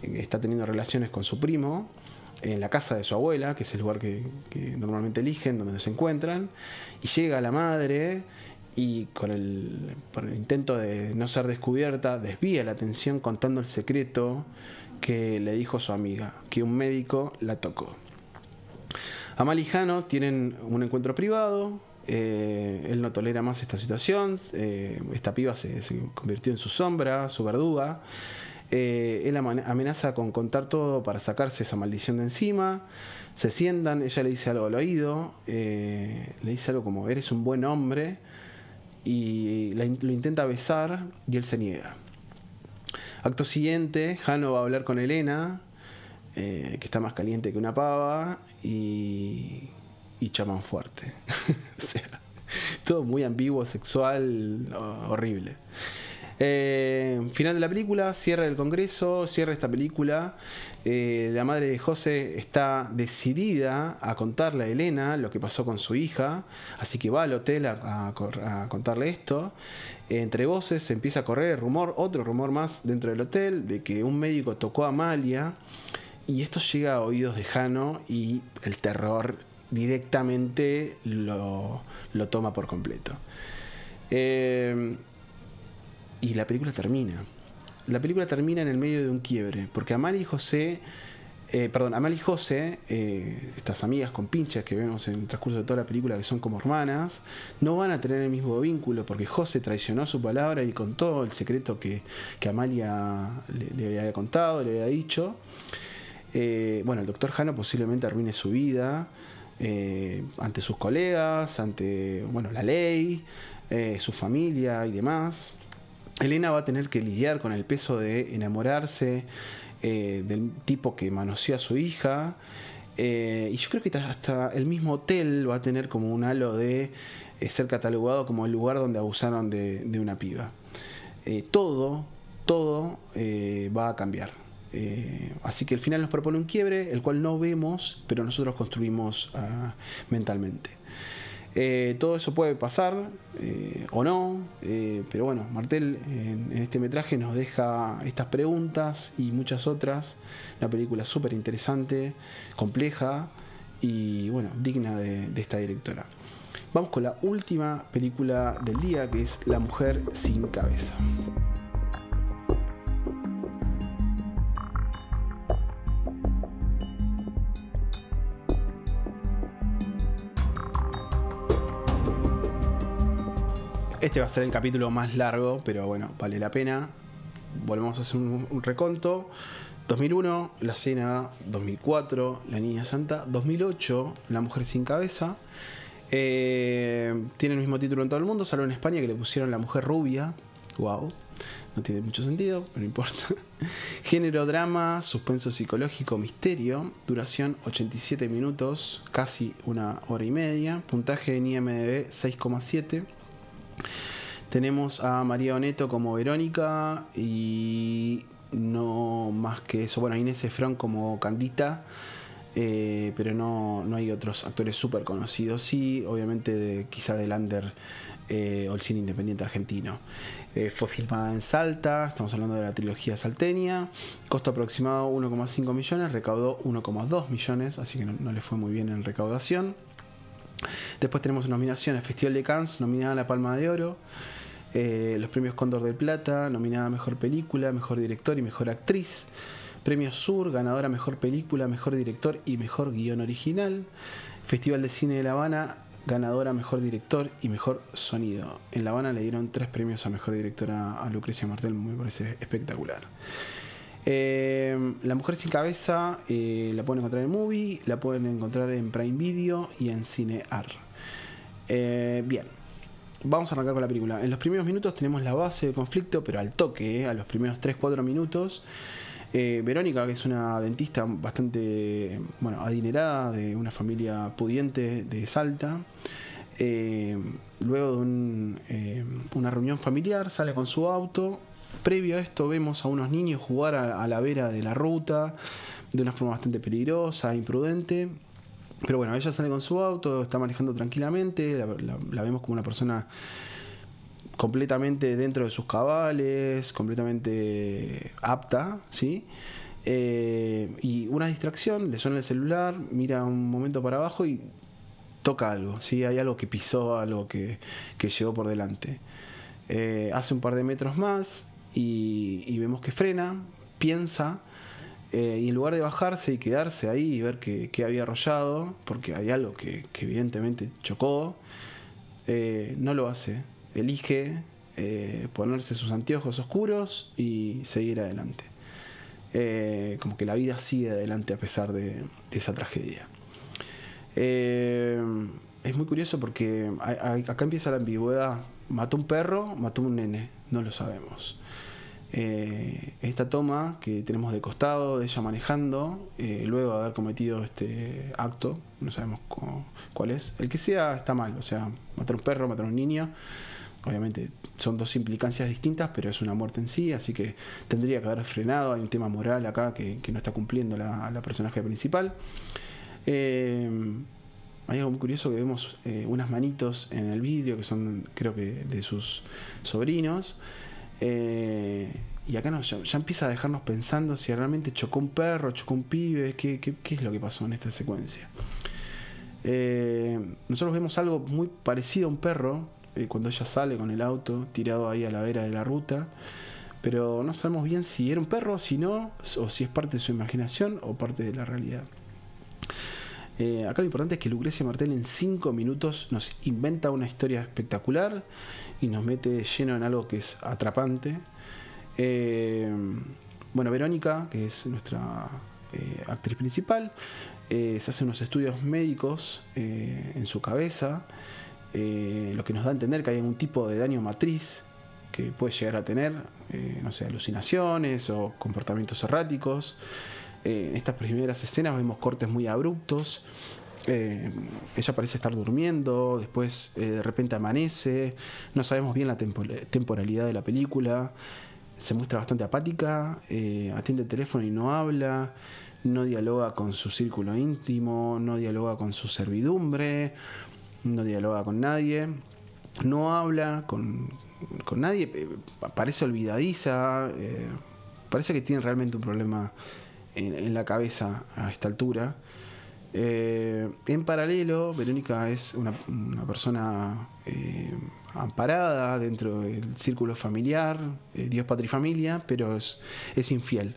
está teniendo relaciones con su primo en la casa de su abuela, que es el lugar que normalmente eligen, donde se encuentran, y llega la madre y por el intento de no ser descubierta, desvía la atención contando el secreto que le dijo su amiga, que un médico la tocó. Amalia y Jano tienen un encuentro privado. Él no tolera más esta situación. Esta piba se convirtió en su sombra, su verduga. Él amenaza con contar todo para sacarse esa maldición de encima. Se sientan, ella le dice algo al oído, le dice algo como eres un buen hombre, y lo intenta besar y él se niega. Acto siguiente, Jano va a hablar con Elena, que está más caliente que una pava, y chaman fuerte. O sea, todo muy ambiguo, sexual, horrible. Final de la película, cierre del Congreso, cierre esta película. La madre de José está decidida a contarle a Elena lo que pasó con su hija, así que va al hotel a contarle esto. Entre voces se empieza a correr el rumor, otro rumor más dentro del hotel, de que un médico tocó a Amalia, y esto llega a oídos de Jano y el terror directamente lo toma por completo. Y la película termina. La película termina en el medio de un quiebre, porque Amalia y José, estas amigas con pinchas que vemos en el transcurso de toda la película, que son como hermanas, no van a tener el mismo vínculo, porque José traicionó su palabra y contó el secreto que Amalia le había contado, le había dicho. El doctor Jano posiblemente arruine su vida ante sus colegas, ante la ley, su familia y demás. Elena va a tener que lidiar con el peso de enamorarse del tipo que manoseó a su hija, y yo creo que hasta el mismo hotel va a tener como un halo de ser catalogado como el lugar donde abusaron de una piba. Todo va a cambiar. Así que el final nos propone un quiebre, el cual no vemos, pero nosotros construimos mentalmente. Todo eso puede pasar o no, pero bueno, Martel en este metraje nos deja estas preguntas y muchas otras. Una película súper interesante, compleja y digna de esta directora. Vamos con la última película del día, que es La mujer sin cabeza. Este va a ser el capítulo más largo, pero vale la pena. Volvemos a hacer un reconto. 2001, La Cena. 2004, La Niña Santa. 2008, La Mujer sin Cabeza. Tiene el mismo título en todo el mundo, salvo en España, que le pusieron La Mujer Rubia. Wow, no tiene mucho sentido, pero no importa. Género, drama, suspenso psicológico, misterio. Duración 87 minutos, casi una hora y media. Puntaje en IMDb 6,7. Tenemos a María Oneto como Verónica y no más que eso. Inés Efron como Candita, pero no hay otros actores súper conocidos. Sí, obviamente quizá del under o el cine independiente argentino. Fue filmada en Salta, estamos hablando de la trilogía salteña. Costo aproximado 1,5 millones, recaudó 1,2 millones, así que no le fue muy bien en recaudación. Después tenemos nominaciones: Festival de Cannes, nominada a la Palma de Oro, los premios Cóndor de Plata, nominada a Mejor Película, Mejor Director y Mejor Actriz. Premio Sur, ganadora Mejor Película, Mejor Director y Mejor Guión Original. Festival de Cine de La Habana, ganadora Mejor Director y Mejor Sonido. En La Habana le dieron 3 premios a Mejor Directora a Lucrecia Martel, me parece espectacular. La Mujer sin Cabeza la pueden encontrar en Movie, la pueden encontrar en Prime Video y en Cinear. Bien, vamos a arrancar con la película. En los primeros minutos tenemos la base del conflicto, pero al toque, a los primeros 3-4 minutos. Verónica, que es una dentista bastante adinerada, de una familia pudiente de Salta, luego de una reunión familiar, sale con su auto. Previo a esto vemos a unos niños jugar a la vera de la ruta de una forma bastante peligrosa, imprudente. Pero bueno, ella sale con su auto, está manejando tranquilamente, la vemos como una persona completamente dentro de sus cabales, completamente apta, ¿sí? Y una distracción, le suena el celular, mira un momento para abajo y toca algo, ¿sí? Hay algo que pisó, algo que llegó por delante. Hace un par de metros más y vemos que frena, piensa, y en lugar de bajarse y quedarse ahí y ver qué había arrollado, porque hay algo que evidentemente chocó, no lo hace. Elige ponerse sus anteojos oscuros y seguir adelante. Como que la vida sigue adelante a pesar de esa tragedia. Es muy curioso porque acá empieza la ambigüedad. ¿Mató un perro? ¿Mató un nene? No lo sabemos. Esta toma que tenemos de costado de ella manejando, luego de haber cometido este acto, no sabemos cuál es. El que sea está mal, o sea, matar un perro, matar un niño, obviamente son dos implicancias distintas, pero es una muerte en sí, así que tendría que haber frenado. Hay un tema moral acá que no está cumpliendo la personaje principal. Hay algo muy curioso que vemos unas manitos en el vídeo que son, creo que, de sus sobrinos. Y acá ya empieza a dejarnos pensando si realmente chocó un perro, chocó un pibe, qué es lo que pasó en esta secuencia. Nosotros vemos algo muy parecido a un perro cuando ella sale con el auto tirado ahí a la vera de la ruta, pero no sabemos bien si era un perro, si no, o si es parte de su imaginación o parte de la realidad. Acá lo importante es que Lucrecia Martel en 5 minutos nos inventa una historia espectacular y nos mete lleno en algo que es atrapante. Bueno, Verónica, que es nuestra actriz principal, se hace unos estudios médicos en su cabeza, lo que nos da a entender que hay algún tipo de daño matriz que puede llegar a tener, no sé, alucinaciones o comportamientos erráticos. En estas primeras escenas vemos cortes muy abruptos. Ella parece estar durmiendo, después de repente amanece, no sabemos bien la temporalidad de la película, se muestra bastante apática, atiende el teléfono y no habla, no dialoga con su círculo íntimo, no dialoga con su servidumbre, no dialoga con nadie, no habla con nadie, parece olvidadiza, parece que tiene realmente un problema en la cabeza a esta altura. En paralelo, Verónica es una persona amparada dentro del círculo familiar, Dios, patria y familia, pero es infiel,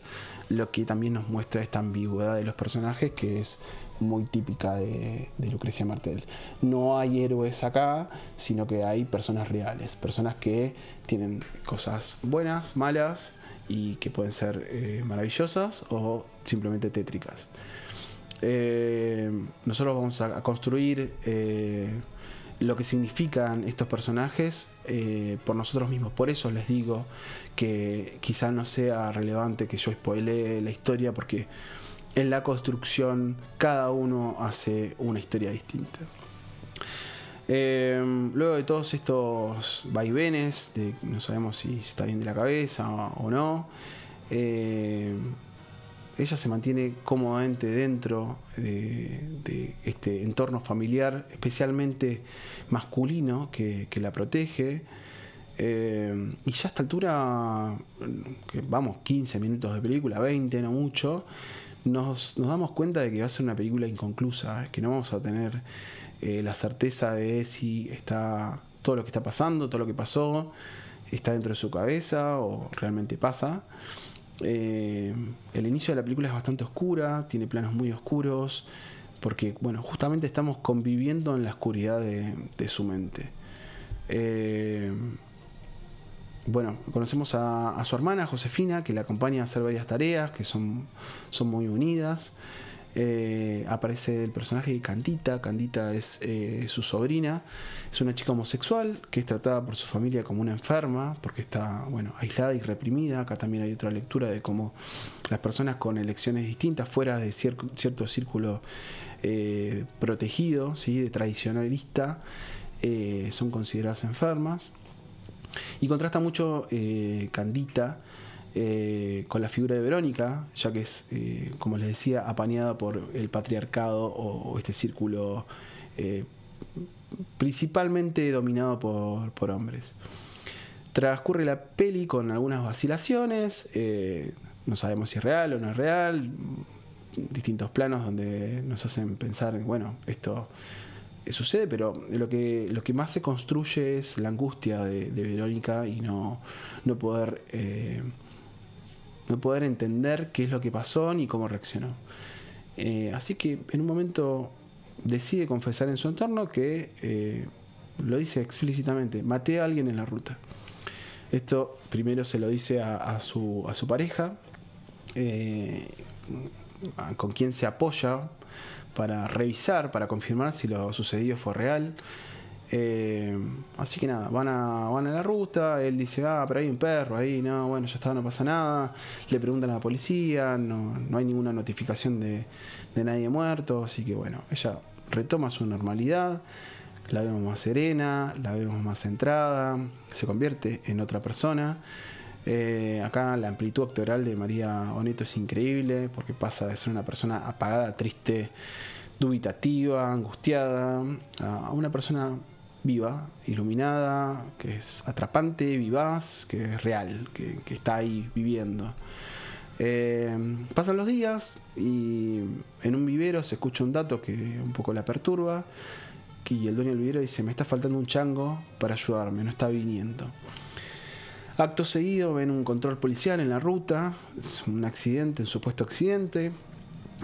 lo que también nos muestra esta ambigüedad de los personajes que es muy típica de Lucrecia Martel. No hay héroes acá, sino que hay personas reales, personas que tienen cosas buenas, malas, y que pueden ser maravillosas o simplemente tétricas. Nosotros vamos a construir lo que significan estos personajes por nosotros mismos. Por eso les digo que quizá no sea relevante que yo spoilee la historia, porque en la construcción cada uno hace una historia distinta. Luego de todos estos vaivenes de no sabemos si está bien de la cabeza o no, ella se mantiene cómodamente dentro de este entorno familiar, especialmente masculino, que la protege. Y ya a esta altura, que vamos 15 minutos de película, 20 no mucho, nos damos cuenta de que va a ser una película inconclusa, que no vamos a tener la certeza de si está todo lo que está pasando, todo lo que pasó, está dentro de su cabeza o realmente pasa. El inicio de la película es bastante oscura, tiene planos muy oscuros, porque bueno, justamente estamos conviviendo en la oscuridad de su mente. Bueno, conocemos a su hermana Josefina, que la acompaña a hacer varias tareas que son muy unidas. Aparece el personaje de Candita. Candita es su sobrina, es una chica homosexual que es tratada por su familia como una enferma porque está, bueno, aislada y reprimida. Acá también hay otra lectura de cómo las personas con elecciones distintas fuera de cierto círculo protegido, ¿sí?, de tradicionalista, son consideradas enfermas. Y contrasta mucho Candita con la figura de Verónica, ya que es, como les decía, apañada por el patriarcado o este círculo principalmente dominado por hombres. Transcurre la peli con algunas vacilaciones, no sabemos si es real o no es real, distintos planos donde nos hacen pensar, bueno, esto sucede, pero lo que más se construye es la angustia de Verónica y no poder entender qué es lo que pasó ni cómo reaccionó. Así que en un momento decide confesar en su entorno que lo dice explícitamente: maté a alguien en la ruta. Esto primero se lo dice a su pareja, con quien se apoya para revisar, para confirmar si lo sucedido fue real. Así que nada, van a la ruta. Él dice: pero hay un perro ahí. No, bueno, ya está, no pasa nada. Le preguntan a la policía, no hay ninguna notificación de nadie muerto. Así que bueno, ella retoma su normalidad. La vemos más serena, la vemos más centrada, se convierte en otra persona. Acá la amplitud actoral de María Oneto es increíble, porque pasa de ser una persona apagada, triste, dubitativa, angustiada, a una persona viva, iluminada, que es atrapante, vivaz, que es real, que está ahí viviendo. Pasan los días y en un vivero se escucha un dato que un poco la perturba, y el dueño del vivero dice: me está faltando un chango para ayudarme, no está viniendo. Acto seguido ven un control policial en la ruta, es un accidente, un supuesto accidente.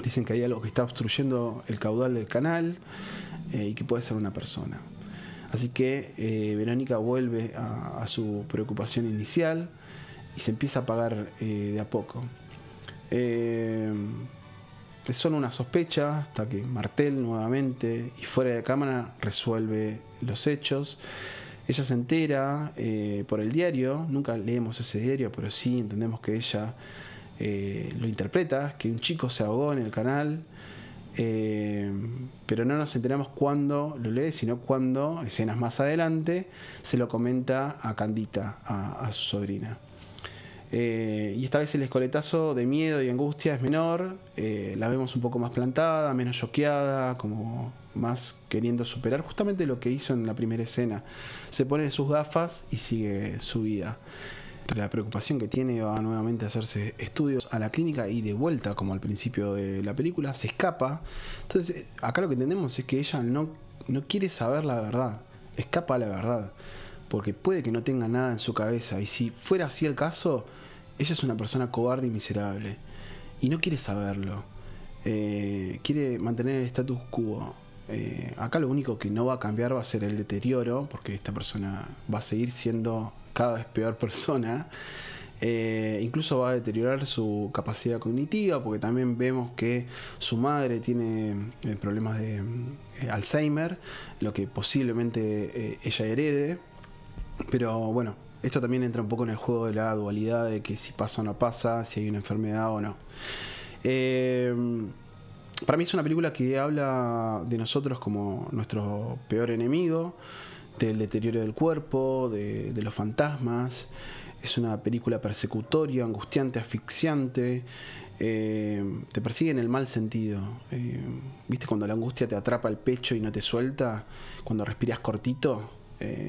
Dicen que hay algo que está obstruyendo el caudal del canal y que puede ser una persona. Así que Verónica vuelve a su preocupación inicial y se empieza a apagar de a poco. Es solo una sospecha hasta que Martel nuevamente y fuera de cámara resuelve los hechos. Ella se entera por el diario, nunca leemos ese diario, pero sí entendemos que ella lo interpreta, que un chico se ahogó en el canal, pero no nos enteramos cuándo lo lee, sino cuando, escenas más adelante, se lo comenta a Candita, a su sobrina. Y esta vez el escoletazo de miedo y angustia es menor, la vemos un poco más plantada, menos choqueada, como más queriendo superar justamente lo que hizo en la primera escena. Se pone sus gafas y sigue su vida. La preocupación que tiene, va nuevamente a hacerse estudios a la clínica y de vuelta, como al principio de la película, se escapa. Entonces acá lo que entendemos es que ella no quiere saber la verdad, escapa a la verdad, porque puede que no tenga nada en su cabeza, y si fuera así el caso, ella es una persona cobarde y miserable y no quiere saberlo. Quiere mantener el status quo. Acá lo único que no va a cambiar va a ser el deterioro, porque esta persona va a seguir siendo cada vez peor persona. Incluso va a deteriorar su capacidad cognitiva, porque también vemos que su madre tiene problemas de Alzheimer, lo que posiblemente ella herede. Pero bueno, esto también entra un poco en el juego de la dualidad de que si pasa o no pasa, si hay una enfermedad o no. Para mí es una película que habla de nosotros como nuestro peor enemigo, del deterioro del cuerpo, de los fantasmas. Es una película persecutoria, angustiante, asfixiante. Te persigue en el mal sentido. ¿Viste cuando la angustia te atrapa el pecho y no te suelta? Cuando respiras cortito.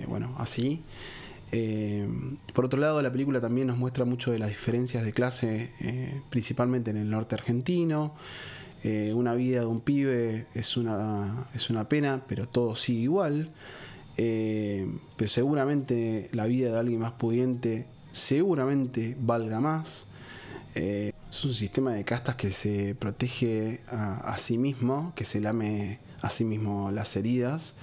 Bueno, así. Por otro lado, la película también nos muestra mucho de las diferencias de clase, principalmente en el norte argentino. Una vida de un pibe es una pena, pero todo sigue igual. Pero seguramente la vida de alguien más pudiente seguramente valga más. Es un sistema de castas que se protege a sí mismo, que se lame a sí mismo las heridas,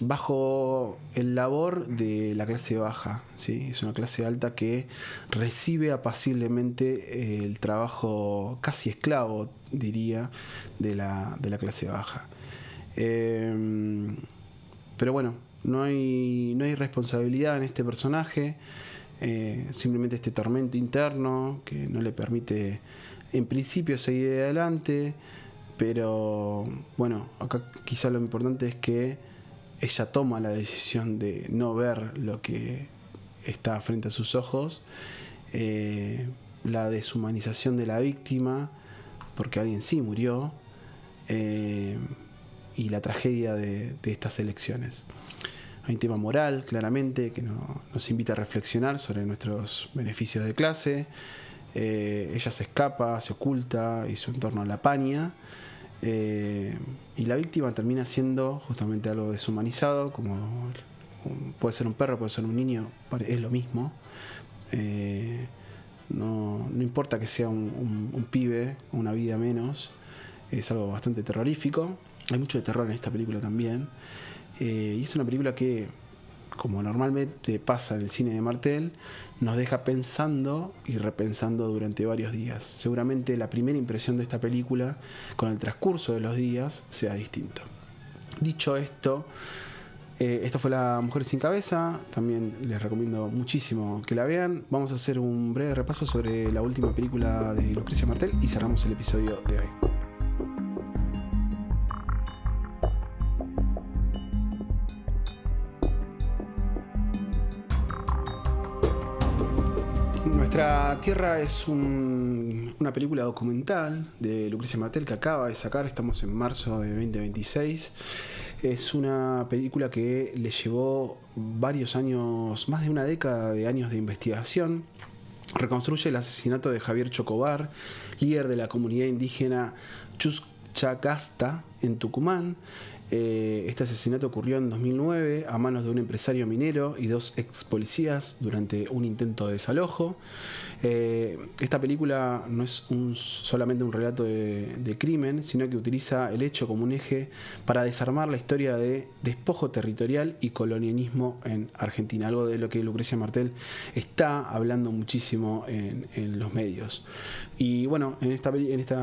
bajo el labor de la clase baja, ¿sí? Es una clase alta que recibe apaciblemente el trabajo casi esclavo, diría, de la clase baja. Pero bueno, no hay responsabilidad en este personaje, simplemente este tormento interno que no le permite en principio seguir adelante. Pero bueno, acá quizá lo importante es que ella toma la decisión de no ver lo que está frente a sus ojos, la deshumanización de la víctima, porque alguien sí murió, y la tragedia de estas elecciones. Hay un tema moral, claramente, que nos invita a reflexionar sobre nuestros beneficios de clase. Ella se escapa, se oculta y su entorno la apaña. Y la víctima termina siendo justamente algo deshumanizado, como puede ser un perro, puede ser un niño, es lo mismo. No importa que sea un pibe, una vida menos, es algo bastante terrorífico. Hay mucho de terror en esta película también. Y es una película que, como normalmente pasa en el cine de Martel, nos deja pensando y repensando durante varios días. Seguramente la primera impresión de esta película, con el transcurso de los días, sea distinto. Dicho esto, esta fue La Mujer sin Cabeza. También les recomiendo muchísimo que la vean. Vamos a hacer un breve repaso sobre la última película de Lucrecia Martel y cerramos el episodio de hoy. Nuestra Tierra es una película documental de Lucrecia Martel que acaba de sacar, estamos en marzo de 2026. Es una película que le llevó varios años, más de una década de años de investigación. Reconstruye el asesinato de Javier Chocobar, líder de la comunidad indígena Chuchacasta en Tucumán. Este asesinato ocurrió en 2009 a manos de un empresario minero y 2 ex policías durante un intento de desalojo. Esta película no es solamente un relato de crimen, sino que utiliza el hecho como un eje para desarmar la historia de despojo territorial y colonialismo en Argentina, algo de lo que Lucrecia Martel está hablando muchísimo en los medios. Y bueno, en esta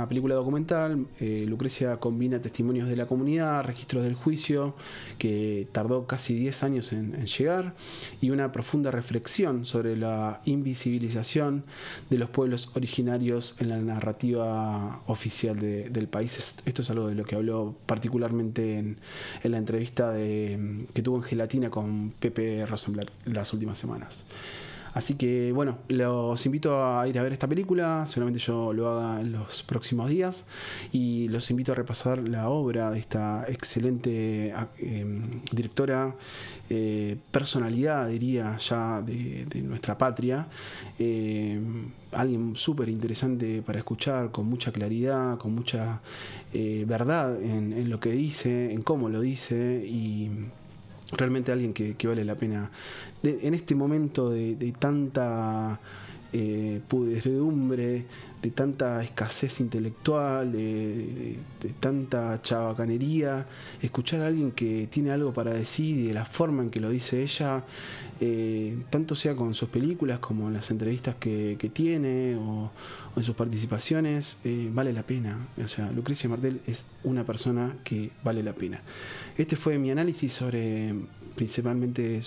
película documental, Lucrecia combina testimonios de la comunidad, registros del juicio, que tardó casi 10 años en llegar, y una profunda reflexión sobre la invisibilización de los pueblos originarios en la narrativa oficial del país. Esto es algo de lo que habló particularmente en la entrevista que tuvo en Gelatina con Pepe Rosenblatt las últimas semanas. Así que bueno, los invito a ir a ver esta película, seguramente yo lo haga en los próximos días, y los invito a repasar la obra de esta excelente directora, personalidad diría ya de nuestra patria, alguien súper interesante para escuchar, con mucha claridad, con mucha verdad en lo que dice, en cómo lo dice, y realmente alguien que vale la pena en este momento de tanta pudredumbre, de tanta escasez intelectual, de tanta chabacanería. Escuchar a alguien que tiene algo para decir y de la forma en que lo dice ella, tanto sea con sus películas como en las entrevistas que tiene o en sus participaciones, vale la pena. O sea, Lucrecia Martel es una persona que vale la pena. Este fue mi análisis sobre principalmente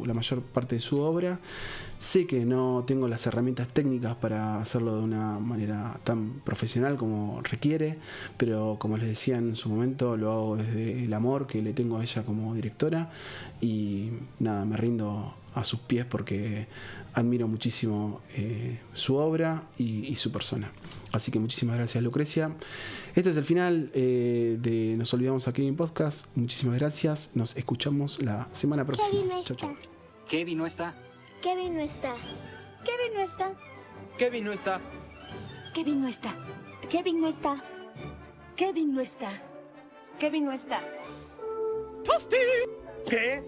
la mayor parte de su obra. Sé que no tengo las herramientas técnicas para hacerlo de una manera tan profesional como requiere, pero como les decía en su momento, lo hago desde el amor que le tengo a ella como directora, y nada, me rindo a sus pies porque admiro muchísimo su obra y su persona. Así que muchísimas gracias, Lucrecia. Este es el final de Nos Olvidamos Aquí en Podcast. Muchísimas gracias. Nos escuchamos la semana próxima. Chau, chau. Kevin no está. Kevin no está. Kevin no está. Kevin no está. Kevin no está. Kevin no está. Kevin no está. Kevin no está. ¡Tosti! ¿Qué?